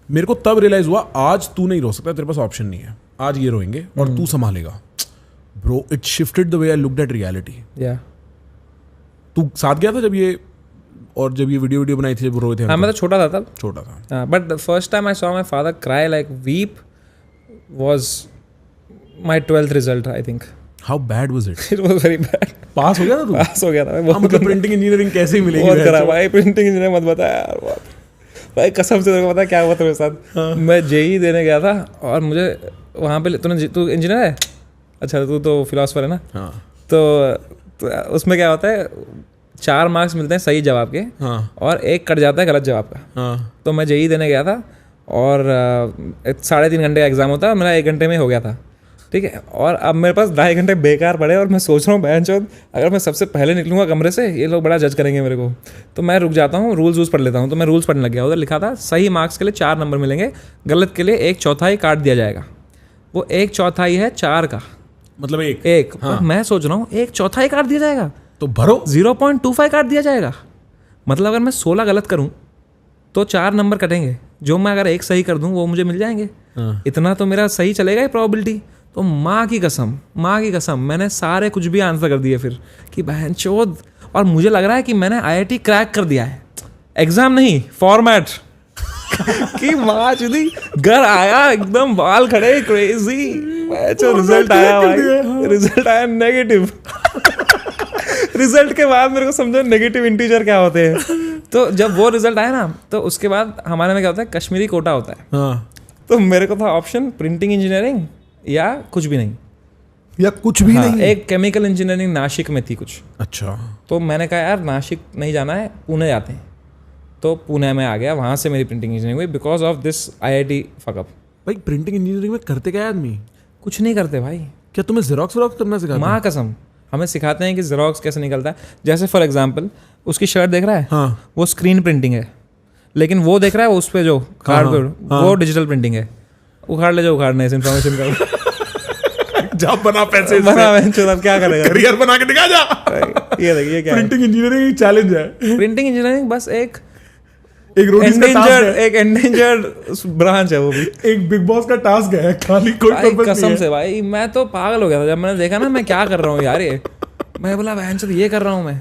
मेरे को तब रियलाइज हुआ आज तू नहीं रो सकता, तेरे पास ऑप्शन नहीं है, आज ये रोएंगे और तू संभालेगा. Bro it shifted the way I looked at reality. तू साथ गया था जब ये, और जब ये वीडियो बनाई थी जब रो रहे थे? हाँ, मैं तो छोटा था तब. छोटा था. But the first time I saw my father cry like weep was my 12th result, I think. How bad was it? It was very bad. पास हो गया था तू? पास हो गया था. मतलब प्रिंटिंग इंजीनियरिंग कैसे ही मिलेगी? बहुत खराब भाई, प्रिंटिंग इंजीनियरिंग मत बता यार. भाई कसम से तेरे को पता क्या हुआ था मेरे साथ? हाँ. मैं जेई देने गया था और मुझे वहाँ पे, तू इंजीनियर है? अच्छा, तू तो फिलोसफर है ना? हाँ. तो उसमें क्या होता है, 4 मार्क्स मिलते हैं सही जवाब के. हाँ. और 1 कट जाता है गलत जवाब का. हाँ. तो मैं जेई देने गया था और 3.5 घंटे का एग्ज़ाम होता है, मेरा 1 घंटे में हो गया था. ठीक है. और अब मेरे पास 2.5 घंटे बेकार पड़े और मैं सोच रहा हूँ बहनचोद अगर मैं सबसे पहले निकलूँगा कमरे से ये लोग बड़ा जज करेंगे मेरे को. तो मैं रुक जाता हूँ, रूल्स पढ़ लेता हूँ. तो मैं रूल्स पढ़ने लग गया. उधर लिखा था सही मार्क्स के लिए 4 नंबर मिलेंगे, गलत के लिए 1/4 काट दिया जाएगा. वो 1/4 है 4 का, मतलब एक. हाँ. मैं सोच रहा हूँ 1/4 काट दिया जाएगा तो भरो 0.25 काट दिया जाएगा. मतलब अगर मैं 16 गलत करूँ तो 4 नंबर कटेंगे, जो मैं अगर 1 सही कर दूँ वो मुझे मिल जाएंगे. इतना तो मेरा सही चलेगा ही प्रोबेबिलिटी. तो माँ की कसम मैंने सारे कुछ भी आंसर कर दिए फिर कि बहनचोद. और मुझे लग रहा है कि मैंने IIT क्रैक कर दिया है, एग्जाम नहीं फॉर्मेट. कि माँ चुदी घर आया एकदम बाल खड़े क्रेजी. रिजल्ट आया भाई, रिजल्ट आया नेगेटिव. रिजल्ट के बाद मेरे को समझो नेगेटिव इंटीजर क्या होते हैं. तो जब वो रिजल्ट आया ना, तो उसके बाद हमारे में क्या होता है, कश्मीरी कोटा होता है। हाँ। तो मेरे को था ऑप्शन प्रिंटिंग इंजीनियरिंग या कुछ भी नहीं, या कुछ भी नहीं। एक केमिकल इंजीनियरिंग नासिक में थी कुछ। अच्छा। तो मैंने कहा यार नासिक नहीं जाना है, पुणे जाते हैं। तो पुणे में आ गया, वहाँ से मेरी प्रिंटिंग इंजीनियरिंग हुई because of this IIT fuckup. भाई प्रिंटिंग इंजीनियरिंग में करते क्या है आदमी? कुछ नहीं करते भाई। क्या तुम्हें जेरोक्स करना सिखाते हैं? माँ कसम, हमें सिखाते हैं कि जेरोक्स कैसे निकलता है। जैसे फॉर एग्जांपल उसकी शर्ट देख रहा है, हाँ। वो स्क्रीन प्रिंटिंग है, लेकिन वो देख रहा है उस पे जो कार्डबोर्ड, वो डिजिटल प्रिंटिंग है। उखाड़ ले जो उखाड़ना है, इस इन्फॉर्मेशन का। जा बना पैसे बना, अब क्या करेगा, करियर बना के दिखा जा। ये देखिए क्या प्रिंटिंग इंजीनियरिंग चैलेंज है। प्रिंटिंग इंजीनियरिंग बस एक एंडेंजर्ड ब्रांच है वो भी। एक बिग बॉस का टास्क है, खाली कोई पर्पस नहीं है। कसम से भाई मैं तो पागल हो गया था जब मैंने देखा ना मैं क्या कर रहा हूँ यार ये। मैं बोला बहन चोद ये कर रहा हूँ मैं।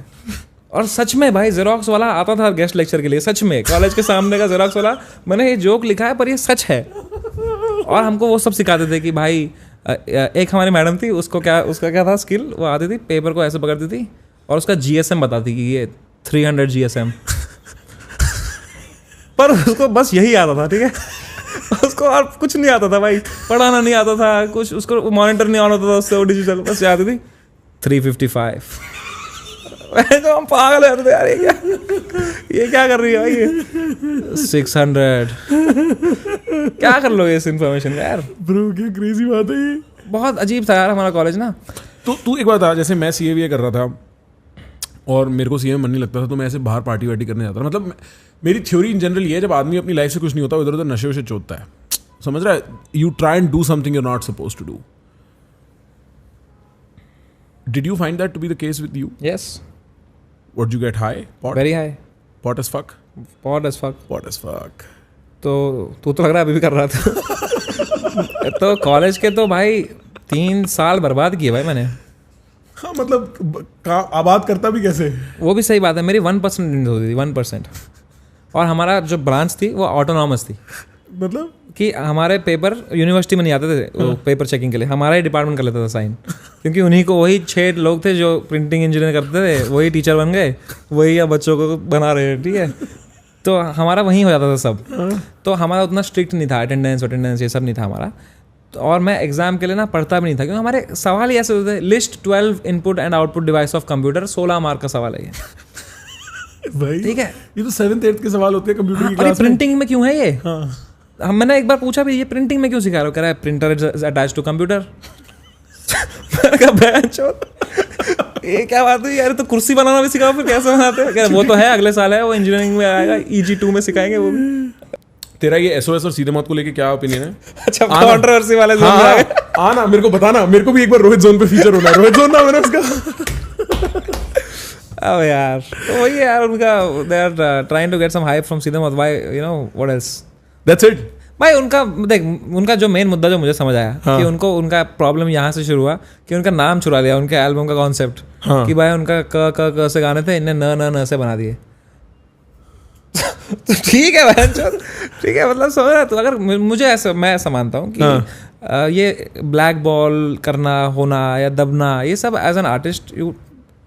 और सच में भाई जेरोक्स वाला आता था गेस्ट लेक्चर के लिए, सच में कॉलेज के सामने का जेरोक्स वाला। मैंने ये जोक लिखा है पर ये सच है। और हमको वो सब सिखाते थे कि भाई एक हमारी मैडम थी, उसका क्या था स्किल, वो आती थी पेपर को ऐसे पकड़ती थी और उसका GSM बताती कि ये 300 GSM। पर उसको बस यही आता था, ठीक है। उसको और कुछ नहीं आता था भाई, पढ़ाना नहीं आता था कुछ, उसको मॉनिटर नहीं ऑन होता था उससे, वो डिजिटल बस आती थी 355। तो हम पागल हो जाते थे यार, ये क्या कर रही है भाई ये 600। क्या कर लोगे इस इन्फॉर्मेशन का यार। ब्रो क्या क्रेजी बात है ये। बहुत अजीब था यार हमारा कॉलेज ना। तो तू एक बात था, जैसे मैं CA कर रहा था और मेरे को CA में मन नहीं लगता था, तो मैं ऐसे बाहर पार्टी वार्टी करने जाता था। मतलब मेरी थ्योरी इन जनरल ये है, जब आदमी अपनी लाइफ से कुछ नहीं होता इधर उधर नशे वशे चोतता है, समझ रहा है, you try and do something you are not suppose to do. Did you find that to be the case with you? Yes. What you get high? Very high. Pot as fuck. Pot as fuck. Pot as fuck. तो तू तो लग रहा है अभी भी कर रहा था। तो कॉलेज के तो भाई 3 साल बर्बाद किए भाई मैंने। हाँ मतलब आबाद करता भी कैसे? वो भी सही बात है। मेरी 1% होती थी, 1%। और हमारा जो ब्रांच थी वो ऑटोनॉमस थी। मतलब कि हमारे पेपर यूनिवर्सिटी में नहीं आते थे, वो पेपर चेकिंग के लिए हमारा ही डिपार्टमेंट कर लेता था साइन। क्योंकि उन्हीं को वही 6 लोग थे जो प्रिंटिंग इंजीनियर करते थे, वही टीचर बन गए, वही अब बच्चों को बना रहे हैं, ठीक है। तो हमारा वहीं हो जाता था सब। तो हमारा उतना स्ट्रिक्ट नहीं था, अटेंडेंस ये सब नहीं था हमारा। और मैं एग्जाम के लिए ना पढ़ता भी नहीं था, क्योंकि हमारे सवाल ही ऐसे होते थे, list 12 input and output device of computer, 16 mark का सवाल है ये। भाई ठीक है, ये तो 7th 8th के सवाल होते हैं कंप्यूटर की क्लास में। प्रिंटिंग में क्यों है ये? हम मैंने एक बार पूछा भी, ये प्रिंटिंग में क्यों सिखा रहे हो? कह रहा है printer is attach to computer. ये क्या बात है यार, तो कुर्सी बनाना भी सिखाओ फिर कैसे बनाते हैं? वो तो है अगले साल है, वो इंजीनियरिंग में आएगा, EG2 में सिखाएंगे वो भी। तेरा ये SOS और सीधे मौत को लेके क्या ओपिनियन है? अच्छा कंट्रोवर्सी वाले जोन में आ गए। आना मेरे को बताना, मेरे को भी एक बार रोहित जोन पे फीचर होना है। रोहित जोन नाम है ना उसका। अब यार तो वही यार उनका, they are trying to get some hype from सीधे मौत। Why, you know what else? That's it भाई। उनका देख, उनका जो मेन मुद्दा जो मुझे समझ आया कि उनको, उनका प्रॉब्लम यहाँ से शुरू हुआ कि उनका नाम चुरा लिया, उनके एल्बम का कॉन्सेप्ट। कि भाई उनका क से गाने थे, इन्हें न से बना दिए। तो ठीक है भाई, ठीक है, मतलब समझ रहा तू। अगर मुझे ऐसा, मैं ऐसा मानता हूँ कि ये ब्लैक बॉल करना होना या दबना, ये सब एज एन आर्टिस्ट यू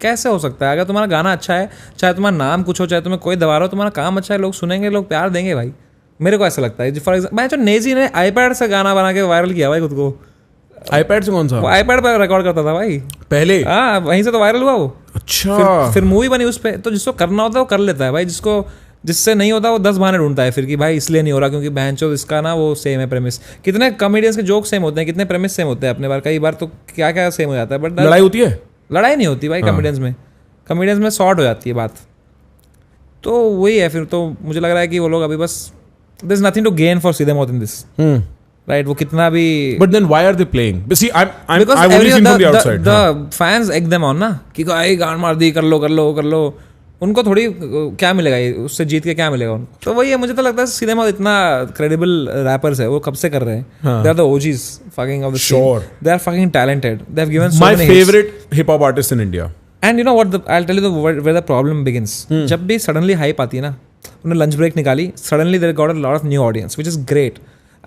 कैसे हो सकता है? अगर तुम्हारा गाना अच्छा है, चाहे तुम्हारा नाम कुछ हो, चाहे तुम्हें कोई दबा रहा हो, तुम्हारा काम अच्छा है, लोग सुनेंगे, लोग प्यार देंगे भाई। मेरे को ऐसा लगता है। फॉर एग्जाम्पल मैं जो नेजी ने iPad से गाना बना के वायरल किया भाई खुद को। iPad से? कौन सा? वो iPad पर रिकॉर्ड करता था भाई पहले। हाँ, वहीं से तो वायरल हुआ वो। अच्छा। फिर मूवी बनी उस पर। तो जिसको करना होता है वो कर लेता है भाई, जिससे नहीं होता वो 10 बहाने ढूंढता है फिर कि भाई इसलिए नहीं हो रहा क्योंकि बहनचोद इसका ना वो सेम है प्रेमिस। कितने कॉमेडियंस के जोक सेम होते हैं, कितने प्रेमिस सेम होते हैं अपने बार, कई बार तो क्या क्या सेम हो जाता है। बट लड़ाई होती है? लड़ाई नहीं होती भाई कॉमेडियंस में। कॉमेडियंस में शॉर्ट हो जाती है बात। तो वही है फिर। तो मुझे लग रहा है कि वो लोग अभी बस there's nothing to gain for सीधे मौत in this, right? वो कितना भी, but then why are they playing? See, I've only seen from the outside. The fans egg them on ना कि आई गान मार दी, कर लो। उनको थोड़ी क्या मिलेगा उससे, जीत के क्या मिलेगा उनको? तो वही है, मुझे तो लगता है सीधे मौत इतना क्रेडिबल रैपर्स है, वो कब से कर रहे हैं। They are the OGs fucking of the scene. They are fucking talented. They have given so many hits. My favorite hip hop artist in India. And you know what? I'll tell you where the problem begins. जब भी suddenly hype आती है ना, उन्होंने lunch break निकाली, suddenly there got a lot of new audience, which is great.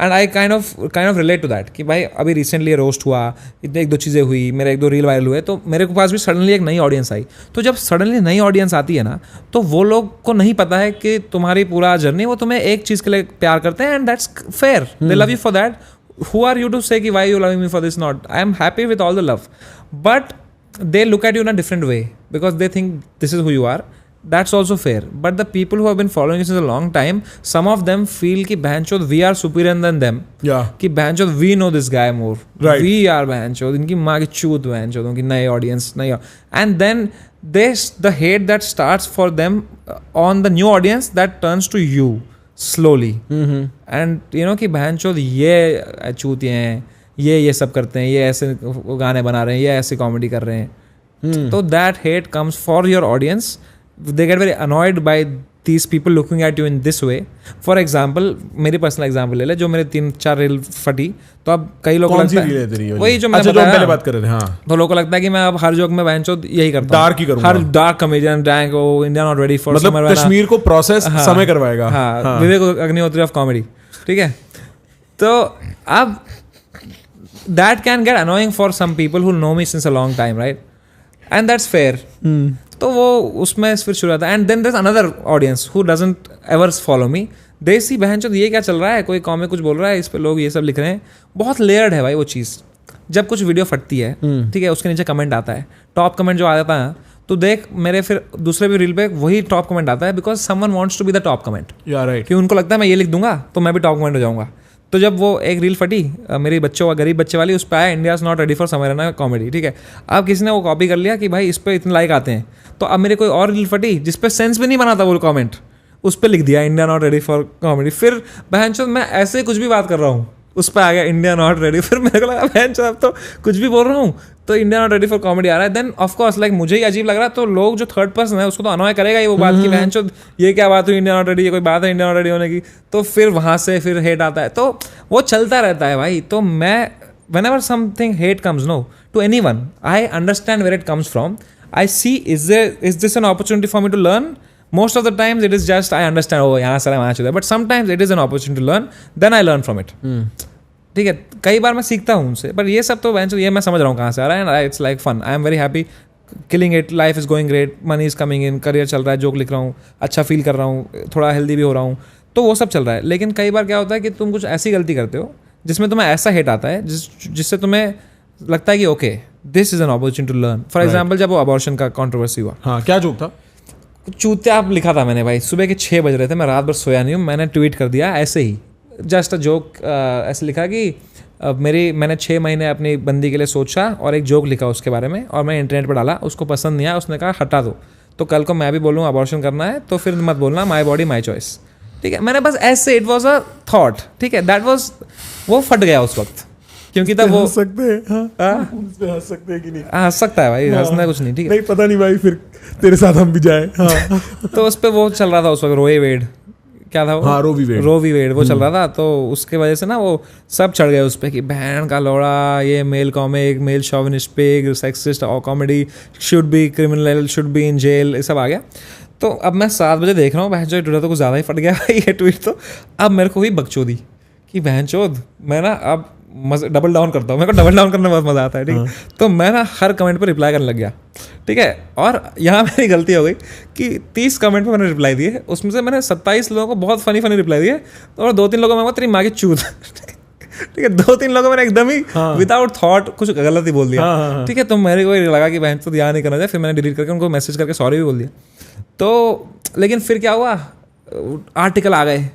And I kind of relate to that कि भाई अभी रिसेंटली रोस्ट हुआ, इतने 1-2 चीज़ें हुई, मेरे 1-2 रील वायरल हुए, तो मेरे पास भी सडनली एक नई ऑडियंस आई. तो जब सडनली नई ऑडियंस आती है ना, तो वो लोग को नहीं पता है कि तुम्हारी पूरा जर्नी, वो तुम्हें एक चीज़ के लिए प्यार करते हैं, and that's fair. They love you for that. Who are you to say कि why you loving me for this? Not. I am happy with all the love, but they look at you in a different way because they think this is who you are. That's also fair. But the people who have been following you since a long time, some of them feel कि बहनचोद we are superior than them. Yeah. कि बहनचोद we know this guy more. Right. We are बहनचोद. इनकी माँ की चूत बहनचोद. उनकी नई audience नई. And then the hate that starts for them on the new audience that turns to you. Slowly. And you know कि बहनचोद ये चूतिए हैं, ये सब करते हैं, ये ऐसे गाने बना रहे हैं, ये ऐसे कॉमेडी कर रहे हैं. तो that hate comes for your audience. They get very annoyed by these people looking at you in this way. For example, मेरी पर्सनल एग्जांपल ले ले, जो मेरे 3-4 रील फटी, तो अब कई लोगों को लगता है वही जो मैंने बताया, पहले बात कर रहे थे. हाँ, तो लोगों को लगता है कि मैं अब हर जोक में बहनचोद यही करता हूं, डार्क ही करूंगा, हर dark comedian rank oh India not ready for मतलब कश्मीर को प्रोसेस समय करवाएगा. हाँ, विवेक अग्निहोत्री ऑफ कॉमेडी. ठीक है, तो अब that can get annoying for some people who know me since a long time, right, and that's fair. तो वो उसमें फिर शुरू होता है. And then there is another audience who doesn't ever follow me. They see बहनचोद ये क्या चल रहा है, कोई कॉमिक कुछ बोल रहा है, इस पे लोग ये सब लिख रहे हैं. बहुत लेयर्ड है भाई वो चीज़. जब कुछ वीडियो फटती है, ठीक है, उसके नीचे कमेंट आता है, टॉप कमेंट जो आ जाता है, तो देख मेरे फिर दूसरे भी रील पे वही टॉप कमेंट आता है, because someone wants to be the top comment. Right. कि उनको लगता है मैं ये लिख दूंगा तो मैं भी टॉप कमेंट हो जाऊंगा. तो जब वो एक रील फटी मेरी बच्चों गरीब बच्चे वाली, उस पर आया India is not ready for summer रहना कॉमेडी. ठीक है, अब किसी ने वो कॉपी कर लिया कि भाई इस पर इतने लाइक आते हैं, तो अब मेरे कोई और रील फटी जिस पे सेंस भी नहीं बनाता वो कमेंट, उस पर लिख दिया India not ready for comedy. फिर बहनचोद मैं ऐसे कुछ भी बात कर रहा हूँ, उस पर आ गया इंडिया नॉट रेडी. फिर मेरे को लगा बहनचोद अब तो कुछ भी बोल रहा हूँ तो India not ready for comedy आ रहा है. देन ऑफकोर्स लाइक मुझे ही अजीब लग रहा है, तो लोग जो थर्ड पर्सन है उसको तो अनॉय करेगा ही वो बात कि बहनचोद ये क्या बात हुई, इंडिया नॉट रेडी, ये कोई बात है इंडिया नॉट रेडी होने की. तो फिर वहाँ से फिर हेट आता है, तो वो चलता रहता है भाई. तो मैं whenever something hate comes to anyone, I understand where it comes from. I see is this an opportunity for me to learn? Most of the times it is just I understand, oh यहाँ से वहाँ चला, but sometimes it is an opportunity to learn, then I learn from it. ठीक है, कई बार मैं सीखता हूँ उनसे, पर ये सब तो ये मैं समझ रहा हूँ कहाँ से आ रहा है, and it's like fun. I am very happy, killing it, life is going great, money is coming in, career चल रहा है, जोक लिख रहा हूँ, अच्छा फील कर रहा हूँ, थोड़ा हेल्दी भी हो रहा हूँ, तो वो सब चल रहा है. लेकिन कई बार क्या होता है कि तुम कुछ ऐसी गलती करते हो जिसमें तुम्हें ऐसा हेट आता है जिससे तुम्हें लगता है कि okay this is an opportunity to learn. For example जब वो अबॉर्शन का कंट्रोवर्सी हुआ, हाँ, क्या जोक था? चूतिया लिखा था मैंने भाई, सुबह के 6 बज रहे थे, मैं रात भर सोया नहीं हूँ, मैंने ट्वीट कर दिया ऐसे ही, जस्ट अ जोक. ऐसे लिखा कि मैंने 6 महीने अपनी बंदी के लिए सोचा और एक जोक लिखा उसके बारे में, और मैं इंटरनेट पर डाला, उसको पसंद नहीं आया, उसने कहा हटा दो, तो कल को मैं भी बोलूँ अबॉर्शन करना है तो फिर मत बोलना माई बॉडी माई चॉइस. ठीक है, मैंने बस ऐसे, इट वॉज अ थॉट. ठीक है, दैट वॉज, वो फट गया उस वक्त, क्योंकि तब वो हंस सकते हैं. हंस सकते हैं कि नहीं? हंस सकता है भाई, हंसना कुछ नहीं. ठीक है, नहीं पता नहीं भाई, फिर तेरे साथ हम भी जाए. हाँ. तो उस पर वो चल रहा था उस वक्त, रोए वेड क्या था वो, हाँ, रो वी वेड वो चल रहा था. तो उसके वजह से ना वो सब चढ़ गए उस पर कि बहन का लोड़ा, ये male comic, male chauvinist pig, sexist और comedy, should be criminal, should be in jail, ये सब आ गया. तो अब मैं 7 बजे देख रहा हूँ, बहनचोद ट्विटर तो कुछ ज़्यादा ही फट गया भाई ये ट्वीट. तो अब मेरे को हुई बकचोदी कि बहनचोद मैं ना अब डबल डाउन करता हूँ, मेरे को डबल डाउन करने में बहुत मज़ा आता है. ठीक है, तो मैं ना हर कमेंट पर रिप्लाई करने लग गया. ठीक है, और यहाँ मेरी गलती हो गई कि 30 कमेंट पर मैंने रिप्लाई दिए, उसमें से मैंने 27 लोगों को बहुत फनी रिप्लाई दिए, और 2-3 लोगों में तेरी माँ की चूत. ठीक है, 2-3 लोगों मैंने एकदम ही विदाउट थॉट कुछ गलत ही बोल दिया. ठीक है, तो मेरे को लगा कि बहन तो ध्यान नहीं करना चाहिए, फिर मैंने डिलीट करके उनको मैसेज करके सॉरी भी बोल दिया. तो लेकिन फिर क्या हुआ, आर्टिकल आ गए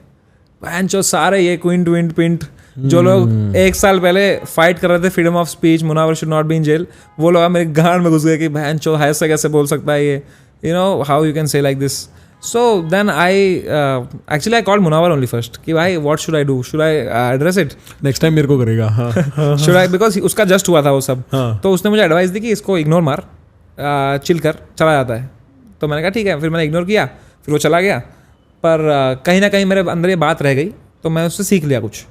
बहनचोद सारे, ये क्विंट विंट पिंट, जो लोग 1 साल पहले फाइट कर रहे थे freedom of speech, Munawar should not be in jail, वो लोग मेरे गांड में घुस गए कि बहनचोद ऐसे कैसे बोल सकता है ये, you know how you can से like this. So then I called Munawar only first कि भाई what should I do? Should I address it? Next time मेरे को करेगा. हाँ. Should I, because उसका just हुआ था वो सब. हाँ. तो उसने मुझे एडवाइस दी कि इसको इग्नोर मार, चिल कर, चला जाता है. तो मैंने कहा ठीक है, फिर मैंने इग्नोर किया, फिर वो चला गया. पर कहीं ना कहीं मेरे अंदर ये बात रह गई, तो मैं उससे सीख लिया कुछ.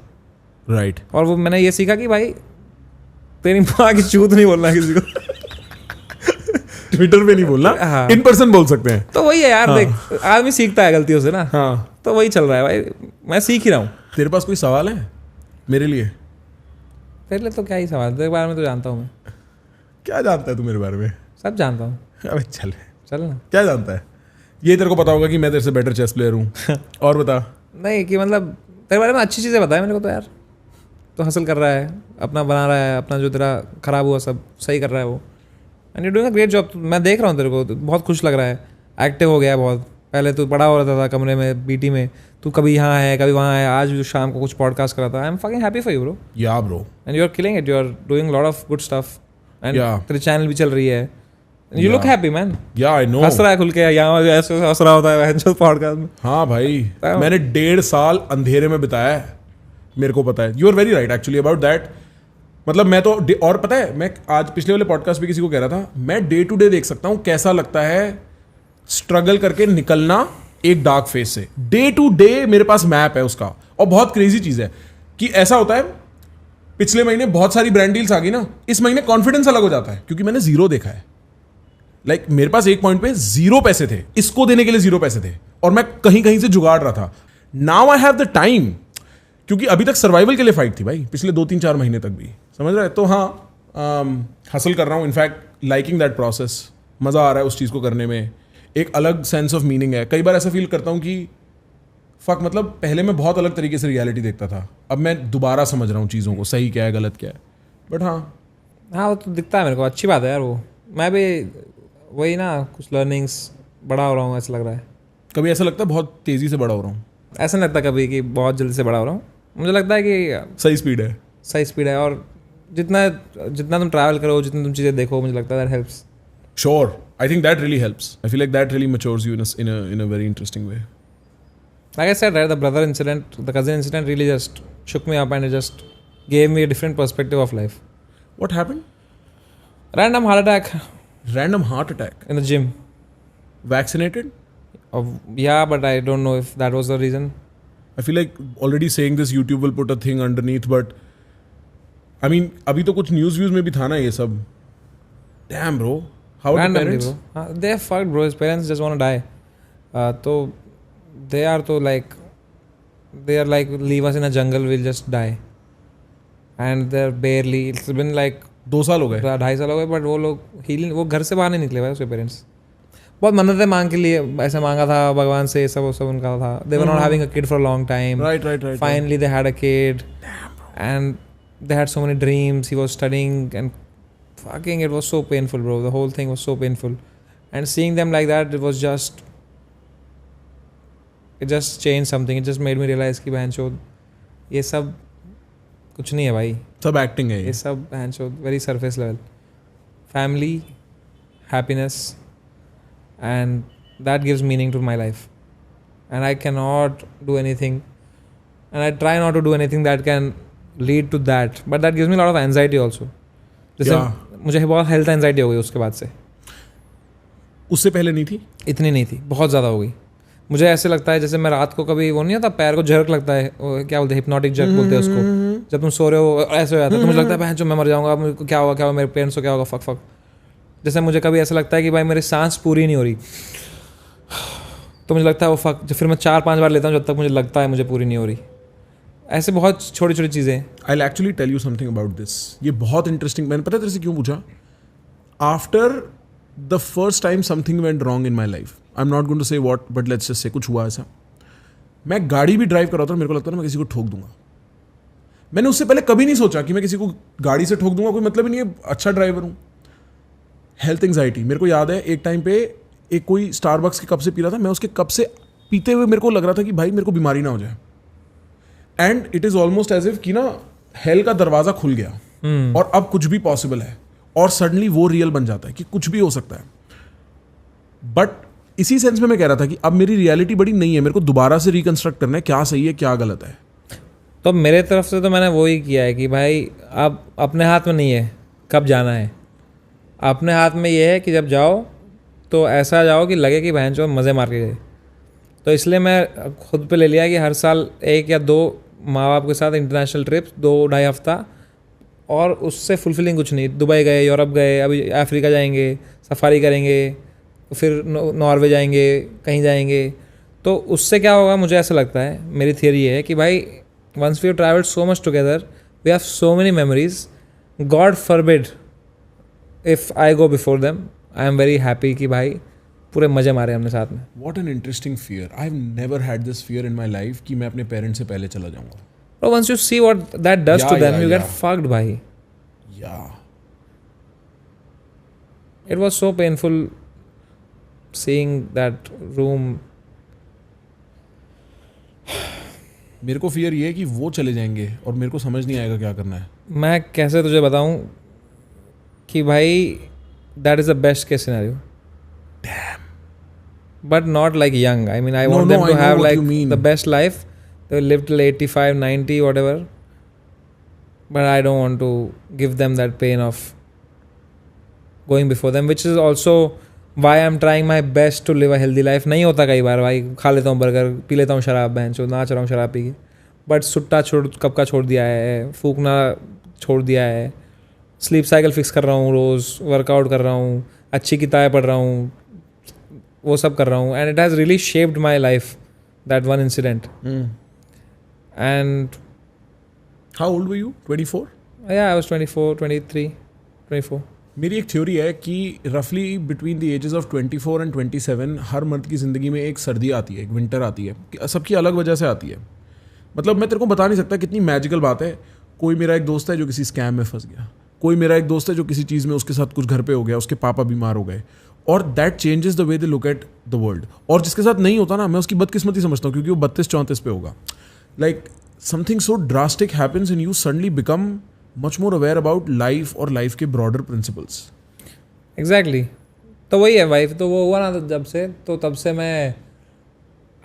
राइट. और वो मैंने ये सीखा कि भाई तेरी माँ की चूत नहीं बोलना किसी को. ट्विटर पे नहीं बोलना, इन पर्सन बोल सकते हैं. तो वही है यार. हाँ. देख आदमी सीखता है गलतियों से ना. हाँ. तो वही चल रहा है भाई, मैं सीख ही रहा हूँ. तेरे पास कोई सवाल है? मेरे लिए? तेरे लिए तो क्या ही सवाल, तेरे बारे में तो जानता हूँ मैं। क्या जानता है तू मेरे बारे में? सब जानता हूँ। अबे चल ना, क्या जानता है? ये तेरे को पता होगा कि मैं तेरे से बेटर चेस प्लेयर हूँ। और बता। नहीं कि मतलब तेरे बारे में अच्छी चीज़ें बताए मेरे को तो यार। तो हासिल कर रहा है, अपना बना रहा है, अपना जो तेरा खराब हुआ सब सही कर रहा है वो, and you doing a great job. मैं देख रहा हूँ तेरे को, तो बहुत खुश लग रहा है, एक्टिव हो गया है बहुत। पहले तू बड़ा हो रहा था कमरे में बीटी में, तू कभी यहाँ है कभी वहाँ है, आज भी शाम को कुछ पॉडकास्ट कर रहा था। I am fucking happy for you bro. Yeah bro, and you are killing it, you are doing lot of good stuff, and Yeah. तेरी चैनल भी चल रही है। You look happy man. Yeah I no. हंस रहा है खुल के, यहाँ ऐसे हंस रहा होता है पॉडकास्ट में। हाँ भाई, मैंने 1.5 साल अंधेरे में बिताया है, मेरे को पता है। You are very right actually about that. मतलब मैं तो, और पता है, मैं आज पिछले वाले पॉडकास्ट पे किसी को कह रहा था, मैं डे टू डे देख सकता हूँ कैसा लगता है स्ट्रगल करके निकलना एक डार्क फेस से। डे टू डे मेरे पास मैप है उसका। और बहुत क्रेजी चीज है कि ऐसा होता है, पिछले महीने बहुत सारी ब्रांड डील्स आ गई ना, इस महीने कॉन्फिडेंस अलग हो जाता है क्योंकि मैंने जीरो देखा है। लाइक मेरे पास एक पॉइंट पे 0 पैसे थे, इसको देने के लिए 0 पैसे थे, और मैं कहीं कहीं से जुगाड़ रहा था। Now I have the time, क्योंकि अभी तक सर्वाइवल के लिए फाइट थी भाई, पिछले 2-3-4 महीने तक भी, समझ रहा है। तो हाँ, हासिल कर रहा हूँ। इनफैक्ट लाइकिंग दैट प्रोसेस, मज़ा आ रहा है उस चीज़ को करने में, एक अलग सेंस ऑफ मीनिंग है। कई बार ऐसा फील करता हूँ कि फक, मतलब पहले मैं बहुत अलग तरीके से रियलिटी देखता था, अब मैं दोबारा समझ रहा हूँ चीज़ों को, सही क्या है गलत क्या है। बट हाँ वो तो दिखता है मेरे को, अच्छी बात है यार वो। मैं भी वही ना, कुछ लर्निंग्स, बड़ा हो रहा हूँ ऐसा लग रहा है। कभी ऐसा लगता है बहुत तेज़ी से बड़ा हो रहा हूँ? ऐसा नहीं लगता कभी कि बहुत जल्दी से बड़ा हो रहा हूँ, मुझे लगता है कि सही स्पीड है। सही स्पीड है। और जितना जितना तुम ट्रैवल करो, जितनी तुम चीज़ें देखो, मुझे लगता है that helps. Sure, I think that really helps. I feel like that really matures you in a very interesting way. Like I said, right, the brother incident, the cousin incident really just shook me up, and it just gave me a different perspective of life. What happened? Random heart attack Random heart attack. in the gym. Vaccinated? Yeah, but I don't know if that was the reason. I feel like already saying this, YouTube will put a thing underneath, but I mean, अभी तो कुछ news views में भी था ना ये सब. Damn bro. How are the Randomly, parents? bro. They're fucked, bro. His parents just want to die. So they are like, leave us in a jungle, we'll just die. And they're barely, it's been like 2 साल हो गए. 2.5 साल हो गए, but वो लोग वो घर से बाहर नहीं निकले भाई, उसके पेरेंट्स। बहुत मन्नतें मांग के लिए ऐसे मांगा था भगवान से, सब उनका था। They were not having a kid for a long time. Right. Finally they had a kid. Damn, bro. And they had so many dreams. He was studying, and fucking it was so painful, bro. The whole thing was so painful. And seeing them like that, it just changed something. It just made me realize कि बहनचोद ये सब कुछ नहीं है भाई, सब acting है ये सब बहनचोद very surface level. Family, happiness, and that gives meaning to my life. And I cannot do anything, and I try not to do anything that can lead to that. But that gives me a lot of anxiety also. जैसे मुझे बहुत health anxiety हो गई उसके बाद से। उससे पहले नहीं थी? इतनी नहीं थी, बहुत ज़्यादा हो गई। मुझे ऐसे लगता है जैसे मैं रात को कभी, वो नहीं होता पैर को झर्क लगता है, क्या बोलते हैं, हिप्नोटिक जर्क बोलते हैं उसको, जब तुम सो रहे हो ऐसे हो जाता है, तो मुझे लगता है बहन जो मैं मर जाऊँगा, मुझे क्या होगा मेरे पेरेंट्स को क्या होगा, फक। जैसे मुझे कभी ऐसा लगता है कि भाई मेरी सांस पूरी नहीं हो रही, तो मुझे लगता है वो फक, फिर मैं 4-5 बार लेता हूँ जब तक मुझे लगता है मुझे पूरी नहीं हो रही। ऐसे बहुत छोटी छोटी चीज़ें। I will actually tell you something about this. ये बहुत इंटरेस्टिंग, मैंने पता तेरे से क्यों पूछा? After the first time something went wrong in my life, I am not going to say what, but let's just say कुछ हुआ ऐसा। मैं गाड़ी भी ड्राइव कर रहा था, मेरे को लगता था मैं किसी को ठोक दूंगा। मैंने उससे पहले कभी नहीं सोचा कि मैं किसी को गाड़ी से ठोक दूंगा, कोई मतलब ही नहीं है, अच्छा ड्राइवर हूँ। हेल्थ एंग्जाइटी, मेरे को याद है एक टाइम पे एक कोई स्टारबक्स के कप से पी रहा था, मैं उसके कप से पीते हुए मेरे को लग रहा था कि भाई मेरे को बीमारी ना हो जाए। And it is almost as if कि ना हेल का दरवाजा खुल गया और अब कुछ भी पॉसिबल है, और सडनली वो रियल बन जाता है कि कुछ भी हो सकता है। बट इसी सेंस में मैं कह रहा था कि अब मेरी रियलिटी बड़ी नहीं है, मेरे को दोबारा से रिकंस्ट्रक्ट करना है क्या सही है क्या गलत है। तो मेरे तरफ से तो मैंने वो ही किया है कि भाई अब अपने हाथ में नहीं है कब जाना है, अपने हाथ में ये है कि जब जाओ तो ऐसा जाओ कि लगे कि बहन चो मज़े मार के गए। तो इसलिए मैं खुद पे ले लिया कि हर साल 1 या 2 माँ बाप के साथ इंटरनेशनल ट्रिप 2-2.5 हफ्ता, और उससे फुलफिलिंग कुछ नहीं। दुबई गए, यूरोप गए, अभी अफ्रीका जाएंगे, सफारी करेंगे, फिर नॉर्वे जाएंगे, कहीं जाएंगे। तो उससे क्या होगा, मुझे ऐसा लगता है, मेरी थियरी है कि भाई once we have traveled so much together, we have so many memories. God forbid if I go before them, I am very happy कि भाई पूरे मजे मारे हमने साथ में. What an interesting fear. I've never had this fear in my life कि मैं अपने पेरेंट्स से पहले चला जाऊंगा. But once you see what that does to them, you get fucked भाई. Yeah. It was so painful seeing that room. मेरे को फियर ये है कि वो चले जाएंगे और मेरे को समझ नहीं आएगा क्या करना है. मैं कैसे तुझे बताऊं कि भाई that is the best case scenario. Damn. But not like young. I mean, I want them to have like the best life. They will live till 85, 90, whatever. But I don't want to give them that pain of going before them, which is also why I'm trying my best to live a healthy life. नहीं होता कई बार भाई, खा लेता हूँ burger, P लेता हूँ शराब, बहन चो नाच रहा हूँ शराब पी के. बट सुट्टा कब का छोड़ दिया है, फूकना छोड़ दिया है, स्लीप साइकिल फिक्स कर रहा हूँ रोज़, वर्कआउट कर रहा हूँ, अच्छी किताबें पढ़ रहा हूँ, वो सब कर रहा हूँ. And it has really shaped my life, that one incident. And how old were you? 24? या आई वाज 24, 23, 24. मेरी एक थ्योरी है कि रफली between the ages of 24 and 27 हर मर्द की ज़िंदगी में एक सर्दी आती है, एक विंटर आती है, सबकी अलग वजह से आती है. मतलब मैं तेरे को बता नहीं सकता कितनी मैजिकल बात है. कोई मेरा एक दोस्त है जो किसी स्कैम में फंस गया, कोई मेरा एक दोस्त है जो किसी चीज़ में उसके साथ कुछ घर पे हो गया, उसके पापा बीमार हो गए, और that changes the way they look at the world. और जिसके साथ नहीं होता ना, मैं उसकी बदकिस्मती समझता हूँ, क्योंकि वो 32-34 पे होगा. Like something so drastic happens and you suddenly become much more aware about life और लाइफ के ब्रॉडर प्रिंसिपल्स. एग्जैक्टली. तो वही है वाइफ. तो वो हुआ ना जब से, तो तब से मैं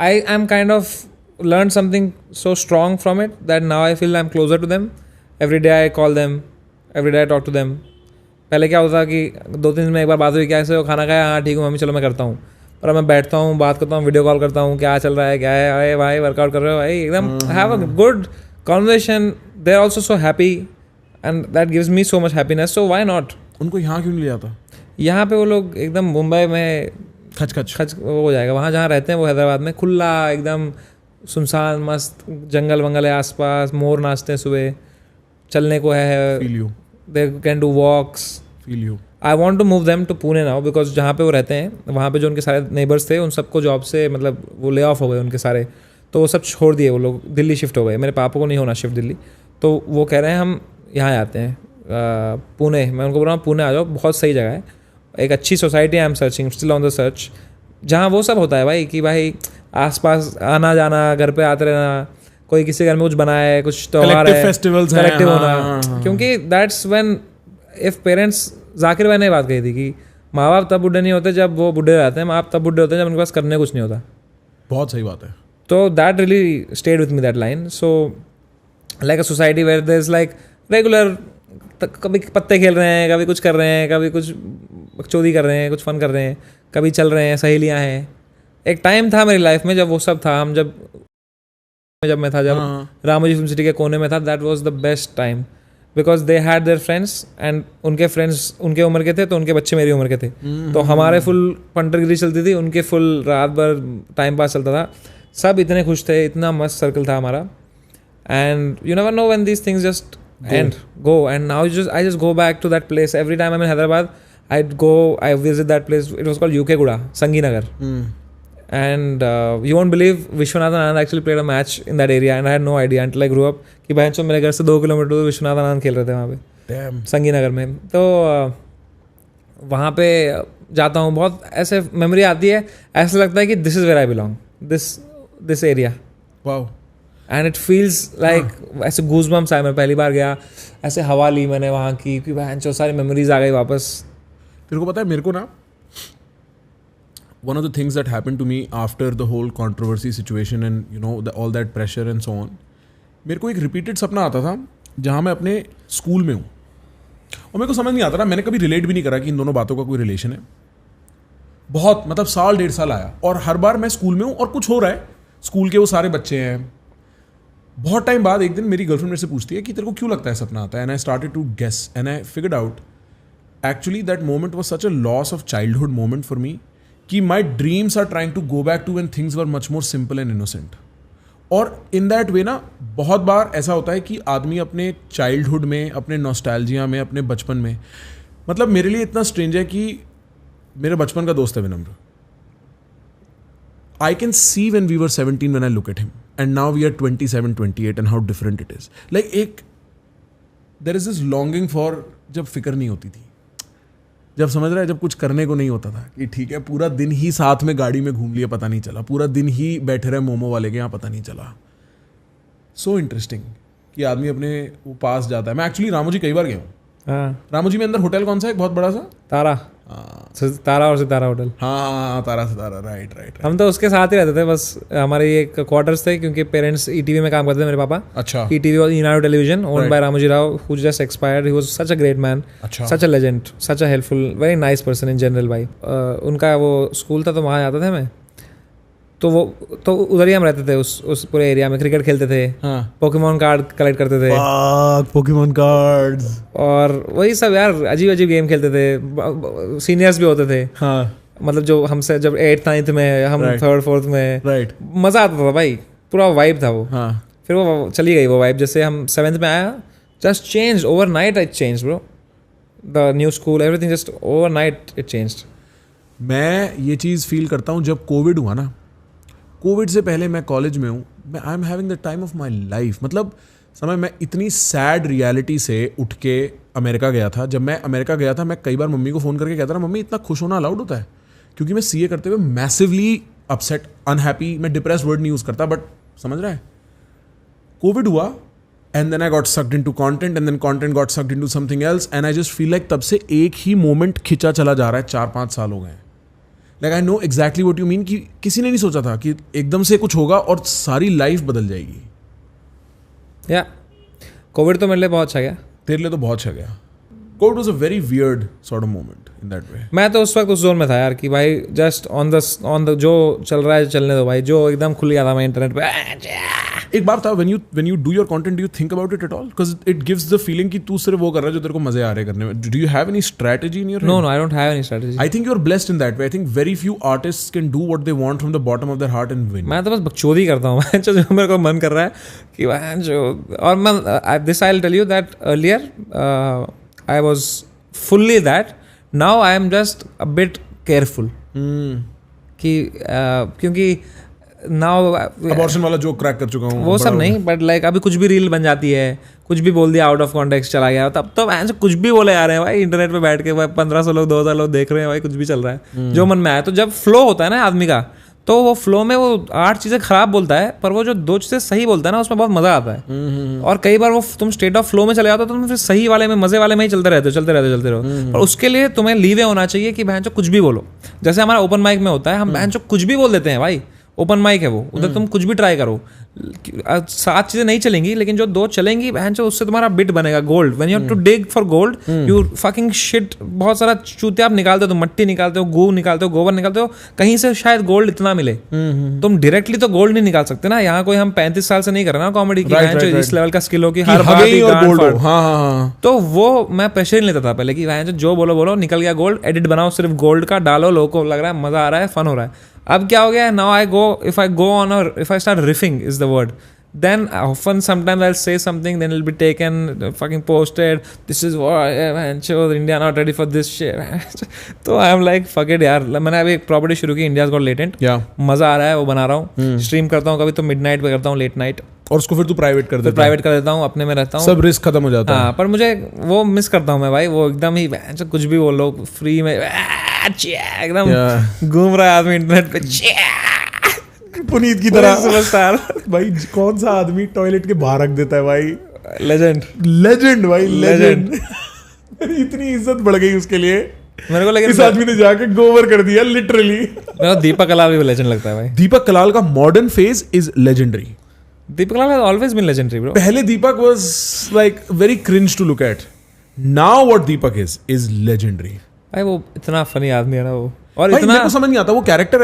I am kind of learn something so strong from it that now I feel I am closer to them. Every day I call them, every day I talk to them. पहले क्या होता कि 2-3 दिन में एक बार बात हुई, क्या ऐसे हो, खाना खाया, हाँ ठीक हूँ मम्मी, चलो मैं करता हूँ. और मैं बैठता हूँ, बात करता हूँ, वीडियो कॉल करता हूँ, क्या चल रहा है, क्या है, अरे भाई वर्कआउट कर रहे हो भाई, एकदम have a good conversation. They are also so happy and that gives me so much happiness. So why not. उनको यहाँ क्यों नहीं ले आता? यहाँ पे वो लोग एकदम मुंबई में खच वो हो जाएगा. वहाँ जहाँ रहते हैं वो हैदराबाद में खुला एकदम सुनसान मस्त जंगल वंगल है आसपास, मोर नाचते हैं सुबह, चलने को है, they can do walks. I want to move them to Pune now, because जहाँ पे वो रहते हैं वहाँ पे जो उनके सारे नेबर्स थे उन सबको जॉब से मतलब वो ले ऑफ हो गए उनके सारे, तो वो सब छोड़ दिए, वो लोग दिल्ली शिफ्ट हो गए. मेरे पापा को नहीं होना शिफ्ट दिल्ली, तो वो कह रहे हैं हम यहाँ आते हैं पुणे. मैं उनको बोल रहा हूँ पुणे आ जाओ, बहुत सही जगह है, एक अच्छी society. I am searching, still on the search, जहाँ वो सब होता है भाई कि भाई आसपास आना जाना, घर पे आते रहना, कोई किसी घर में कुछ बनाए, कुछ त्योहार है, फेस्टिवल्स कलेक्टिव होना. क्योंकि that's when if parents, Zakir भाई ने बात कही थी कि माँ बाप तब बुढ़े नहीं होते जब वो बुढ़े रहते हैं, माँ बाप तब बुढ़े होते हैं जब उनके पास करने कुछ नहीं होता. बहुत सही बात है. तो that really stayed with me that line. So like a society where there is like regular, कभी पत्ते खेल रहे हैं, कभी कुछ कर रहे हैं, कभी कुछ बकचोदी कर रहे हैं, कुछ फन कर रहे हैं, कभी चल रहे हैं, सहेलियाँ हैं. एक टाइम था मेरी लाइफ में जब वो सब था. हम जब मैं था, जब रामोजी फिल्म सिटी के कोने में था, that was the best time, because they had their friends and उनके फ्रेंड्स उनके उम्र के थे, तो उनके बच्चे मेरी उम्र के थे. तो हमारे फुल पंटरगिरी चलती थी, उनके फुल रात भर टाइम पास चलता था. सब इतने खुश थे, इतना मस्त सर्कल था हमारा. And you never know when these things just go and now I just go back to that place every time I'm in Hyderabad. I visit that place. It was called UK Guda, Sanginagar. And you won't believe Vishwanathan Anand actually played a match in that area and I had no idea until I grew up कि भाई तो मेरे घर से 2 kilometre दूर विश्वनाथन आनंद खेल रहे थे वहाँ पे संगीनगर में. तो वहाँ पे जाता हूँ, बहुत ऐसे मेमोरी आती है, ऐसा लगता है कि this is where I belong, this area. Wow. And it feels like ऐसे गूज़बम्स आए. मैं पहली बार गया, ऐसे हवा ली मैंने वहाँ की, कि भाई जो सारी मेमोरीज आ गई वापस. तेरे को पता है मेरे को ना, one of the things that happened to me after the whole controversy situation and you know all that pressure and so on, मेरे को एक रिपीटेड सपना आता था जहाँ मैं अपने स्कूल में हूँ और मेरे को समझ नहीं आता था, मैंने कभी रिलेट भी नहीं करा कि इन दोनों बातों का कोई रिलेशन है. बहुत मतलब 1.5 साल आया और हर बार मैं स्कूल में हूँ और कुछ हो रहा है, स्कूल के वो सारे बच्चे हैं. बहुत टाइम बाद एक दिन मेरी गर्लफ्रेंड मेरे से पूछती है कि तेरे को क्यों लगता है सपना आता है. And I started to guess and I figured out actually that moment was such a loss of childhood moment for me कि my dreams are trying to go back to when things were much more simple and innocent. और in that वे ना बहुत बार ऐसा होता है कि आदमी अपने चाइल्डहुड में, अपने नॉस्टैल्जिया में, अपने बचपन में, मतलब मेरे लिए इतना स्ट्रेंज है कि मेरे बचपन का दोस्त है विनम्र. I can see when we were 17 when I look at him, and now we are 27, 28, and how different it is. Like there is this longing for जब फिक्र नहीं होती थी, जब समझ रहा है, जब कुछ करने को नहीं होता था कि ठीक है पूरा दिन ही साथ में गाड़ी में घूम लिया पता नहीं चला, पूरा दिन ही बैठे रहे मोमो वाले के यहाँ पता नहीं चला. सो इंटरेस्टिंग कि आदमी अपने वो पास जाता है. मैं एक्चुअली रामोजी कई बार गया हूँ. रामोजी में अंदर होटल कौन सा है, एक बहुत बड़ा सा? तारा. तारा और सितारा होटल. हाँ तारा सितारा, राइट. हम तो उसके साथ ही रहते थे. बस हमारे ये क्वार्टर्स थे क्योंकि पेरेंट्स ईटीवी में काम करते थे मेरे पापा. अच्छा. ईटीवी और Eenadu television owned by Ramoji Rao who just expired. He was such a great man, such a legend, such a helpful, very nice person in general भाई. उनका वो स्कूल था तो वहाँ जाते थे मैं. तो उधर ही हम रहते थे उस पूरे एरिया में. क्रिकेट खेलते थे, पोकेमॉन कार्ड कलेक्ट करते थे. पोकेमॉन कार्ड्स और वही सब यार, अजीब अजीब गेम खेलते थे. सीनियर्स भी होते थे. मतलब जो हमसे जब 8th 9th में, हम 3rd 4th में, मजा आता था भाई. पूरा वाइब था वो. फिर वो चली गई वो वाइब. जैसे हम 7th में आया, just change overnight. It change bro. The new school, everything just overnight it changed. मैं ये चीज़ फील करता हूँ जब कोविड हुआ ना. कोविड से पहले मैं कॉलेज में हूँ. मैं I am having the time of my life. मतलब समय मैं इतनी सैड रियलिटी से उठ के अमेरिका गया था. जब मैं अमेरिका गया था, मैं कई बार मम्मी को फ़ोन करके कहता था, मम्मी इतना खुश होना अलाउड होता है? क्योंकि मैं सीए करते हुए मैसिवली अपसेट, अनहैप्पी. मैं डिप्रेस वर्ड नहीं यूज़ करता, बट समझ रहा है. कोविड हुआ and then I got sucked into content, and then content got sucked into something else, and I just feel like तब से एक ही मोमेंट खिंचा चला जा रहा है. 4-5 साल हो गए हैं. Like I know exactly what you mean कि किसी ने नहीं सोचा था कि एकदम से कुछ होगा और सारी लाइफ बदल जाएगी. या कोविड तो मेरे लिए बहुत अच्छा गया. तेरे लिए तो बहुत अच्छा गया. Covid was a very weird sort of moment in that वे. मैं तो उस वक्त उस जोन में था यार कि भाई जस्ट ऑन द जो चल रहा है चलने दो भाई. जो एकदम खुल गया था मैं इंटरनेट पे. एक बार था when you do your content, do you think about it at all? Because it gives the feeling कि तू सिर्फ वो कर रहा है जो तेरे को मजे आ रहे करने में. Do you have any strategy in your head? No, I don't have any strategy. I think you're blessed in that way. I think very few artists can do what they want from the bottom of their heart and win. मैं तो बस बकचोदी करता हूँ जो मेरे को मन कर रहा है कि जो. और मैं this I'll tell you that earlier I was fully that. Now I am just a bit careful. कि क्योंकि नाउ अबॉर्शन वाला जो क्रैक कर चुका हूँ वो सब नहीं, बट लाइक अभी कुछ भी रील बन जाती है, कुछ भी बोल दिया आउट ऑफ कॉन्टेक्स्ट चला गया, तब तो ऐसे कुछ भी बोले आ रहे हैं भाई. इंटरनेट पे बैठ के भाई 1500 लोग 2000 लोग देख रहे हैं भाई, कुछ भी चल रहा है जो मन में आया. तो जब फ्लो होता है ना आदमी का, तो वो फ्लो में वो 8 चीज़ें खराब बोलता है, पर वो जो 2 चीज़ें सही बोलता है ना, उसमें बहुत मजा आता है. और कई बार वो तुम स्टेट ऑफ फ्लो में चले जाते हो तो तुम फिर सही वाले में, मजे वाले में ही चलते रहो. और उसके लिए तुम्हें लीवे होना चाहिए कि बहन जो कुछ भी बोलो. जैसे हमारा ओपन माइक में होता है, हम बहन जो कुछ भी बोल देते हैं भाई. ओपन माइक है वो, उधर तुम कुछ भी ट्राई करो. 7 चीजें नहीं चलेंगी, लेकिन जो 2 चलेंगी बहन जो, उससे तुम्हारा बिट बनेगा gold. When you have to dig for gold, you fucking shit. बहुत सारा चूते आप निकालते हो, तुम मट्टी निकालते हो, गू निकालते हो, गोबर निकालते हो, कहीं से शायद गोल्ड इतना मिले. तुम डायरेक्टली तो गोल्ड नहीं निकाल सकते ना. यहाँ कोई हम 35 साल से नहीं कर रहे ना कॉमेडी की. इस लेवल का स्किल हो कि हर बात. तो वो मैं प्रेशर नहीं लेता था पहले कि जो बोलो निकल गया गोल्ड. एडिट बनाओ सिर्फ गोल्ड का, डालो, लोगों को लग रहा है मजा आ रहा है, फन हो रहा है. अब क्या हो गया, now if I start riffing is the word, then often sometimes I'll say something, then it'll be taken, fucking posted, this is what man, India not ready for this shit. तो I am like fuck it यार. मैंने अभी एक property शुरू की, India's got latent. मजा आ रहा है, वो बना रहा हूँ. स्ट्रीम करता हूँ, कभी तो मिडनाइट पे करता हूँ, लेट नाइट. और उसको फिर तू प्राइवेट कर देता हूँ, अपने में रहता हूँ, सब रिस्क खत्म हो जाता है. हाँ, पर मुझे वो मिस करता हूँ मैं भाई. वो एकदम ही कुछ भी बोलो फ्री में, एकदम घूम रहा है आदमी इंटरनेट पे पुनीत की तरह सुपरस्टार. भाई कौन सा आदमी टॉयलेट के बाहर रख देता है भाई. लेजेंड भाई, लेजेंड. इतनी इज्जत बढ़ गई उसके लिए मेरे को. लेकिन इस आदमी ने जाके गोबर कर दिया लिटरली. मेरे को दीपक कलाल भी लेजेंड लगता है भाई. दीपक कलाल का modern phase is legendary. Deepak Kalal has always been legendary, bro. पहले Deepak was like very cringe to look at. Now what Deepak is legendary. भाई वो इतना फनी आदमी है ना वो. और भाई इतना मेरे को समझ नहीं आता, वो कैरेक्टर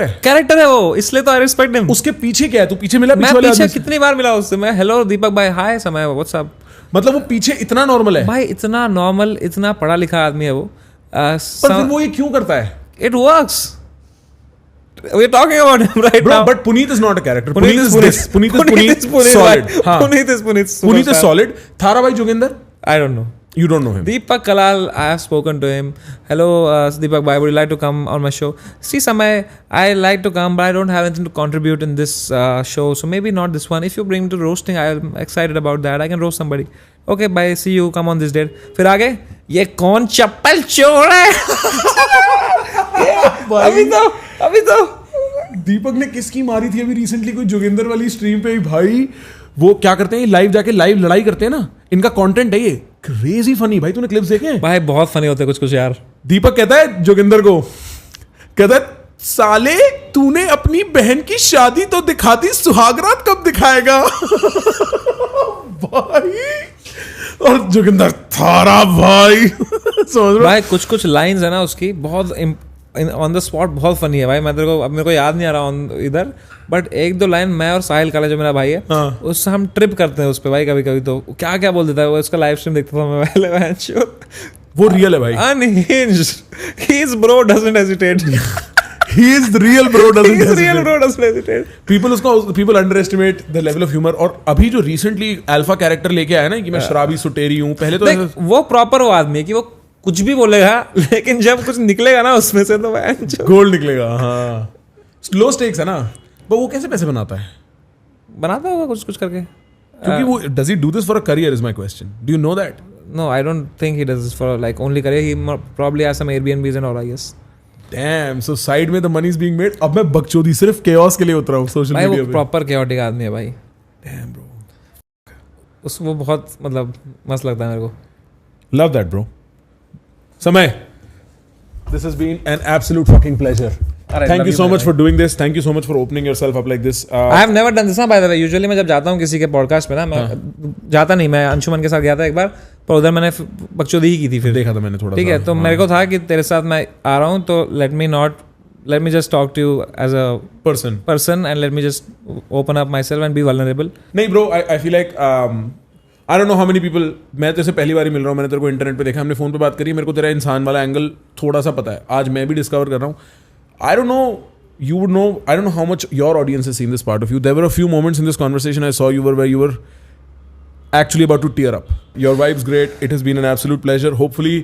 है वो, इसलिए तो I respect him. उसके पीछे क्या है? तू पीछे मिला? मैं पीछे कितनी बार मिला उससे. मैं हेलो दीपक भाई, हाय समय, व्हाट्स अप. मतलब वो पीछे इतना नॉर्मल है भाई, इतना नॉर्मल, इतना पढ़ा लिखा आदमी है वो. पर फिर वो ये क्यों करता है? It works. we're talking about him right Bro, now. but Puneet is not a character. Puneet is this. Puneet is solid. हाँ. Puneet is Puneet is superstar. solid. Thara bhai Joginder? I don't know. You don't know him. Deepak Kalal, I have spoken to him. Hello, Deepak bhai, would you like to come on my show? See, Samay, I like to come, but I don't have anything to contribute in this show, so maybe not this one. If you bring me to roasting, I'm excited about that. I can roast somebody. Okay, bye. See you. Come on this date. फिर आगे ये कौन चप्पल चोर है? अभी तो दीपक ने किसकी मारी थी अभी रिसेंटली कोई जोगिंदर वाली स्ट्रीम पे भाई. वो क्या करते हैं लाइव जाके लाइव लड़ाई करते हैं ना. इनका कंटेंट है ये क्रेजी फनी. भाई तूने क्लिप्स देखे हैं? भाई बहुत फनी होते हैं कुछ यार. दीपक कहता है जोगिंदर को, कहता है साले तूने अपनी बहन की शादी तो दिखा दी, सुहागरात कब दिखाएगा? भाई और जोगिंदर थारा भाई समझ भाई कुछ लाइंस है ना उसकी बहुत ऑन द स्पॉट बहुत फनी है भाई. मैं तेरे को अब मेरे को याद नहीं आ रहा इधर, बट एक दो लाइन मैं और साहिल काला जो मेरा भाई है उससे हम ट्रिप करते हैं उस पे भाई. कभी तो क्या क्या बोल देता है वो. उसका लाइव स्ट्रीम देखता था मैं पहले. वो रियल है भाई. Unhinged. His bro doesn't hesitate. He is the real bro doesn't hesitate. Real bro doesn't hesitate. People underestimate the level of humor. और अभी जो recently अल्फा कैरेक्टर लेके आया ना कि मैं शराबी सुटेरी हूँ, पहले तो वो प्रॉपर वो आदमी है कि वो कुछ भी बोलेगा लेकिन जब कुछ निकलेगा ना उसमें से तो गोल्ड निकलेगा. हाँ लो स्टेक्स है ना. पर वो कैसे पैसे बनाता है? बनाता होगा कुछ करके. क्योंकि वो does he do this for a career is my question. Do you know that? No, I don't think he does this for like only career. He probably has some Airbnbs and all, I guess. Damn, so side में the money is being made. अब मैं बकचोदी सिर्फ chaos के लिए उतरा हूँ social media पे. भाई वो प्रॉपर chaotic आदमी है भाई. Damn bro. वो बहुत मतलब मस्त लगता है मेरे को. Love that bro. Samay, this has been an absolute fucking pleasure. Thank you so much for doing this. Thank you so much for opening yourself up like this. I have never done this by the way. Usually मैं जब जाता हूँ किसी के podcast में ना, मैं जाता नहीं, मैं अंशुमन के साथ गया था एक बार, पर उधर मैंने बकचोदी ही की थी. फिर देखा था मैंने थोड़ा. ठीक है, तो मेरे को था कि तेरे साथ मैं आ रहा हूँ तो let me just talk to you as a person and let me just open up myself and be vulnerable. नहीं bro, I feel like I don't know how many people. मैं तेरे से पहली बार ही मिल रहा हूँ. मैंने तेरे को इंटरनेट पे देखा, हमने फोन पे बात करी. मेरे को तेरा इंसान वाला एंगल थोड़ा सा पता है. आज मैं भी डिस्कवर कर रहा हूँ. I don't know, you would know, I don't know how much your audience has seen this part of you. There were a few moments in this conversation I saw you where you were actually about to tear up. Your vibe's great. It has been an absolute pleasure. Hopefully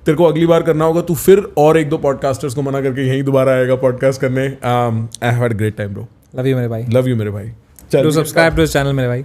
तेरे को अगली बार करना होगा, तू फिर और एक दो पॉडकास्टर्स को मना करके यहीं दोबारा आएगा पॉडकास्ट करने. I have had a great time bro. Love you मेरे भाई. Love you मेरे भाई. Do subscribe to this channel मेरे भाई.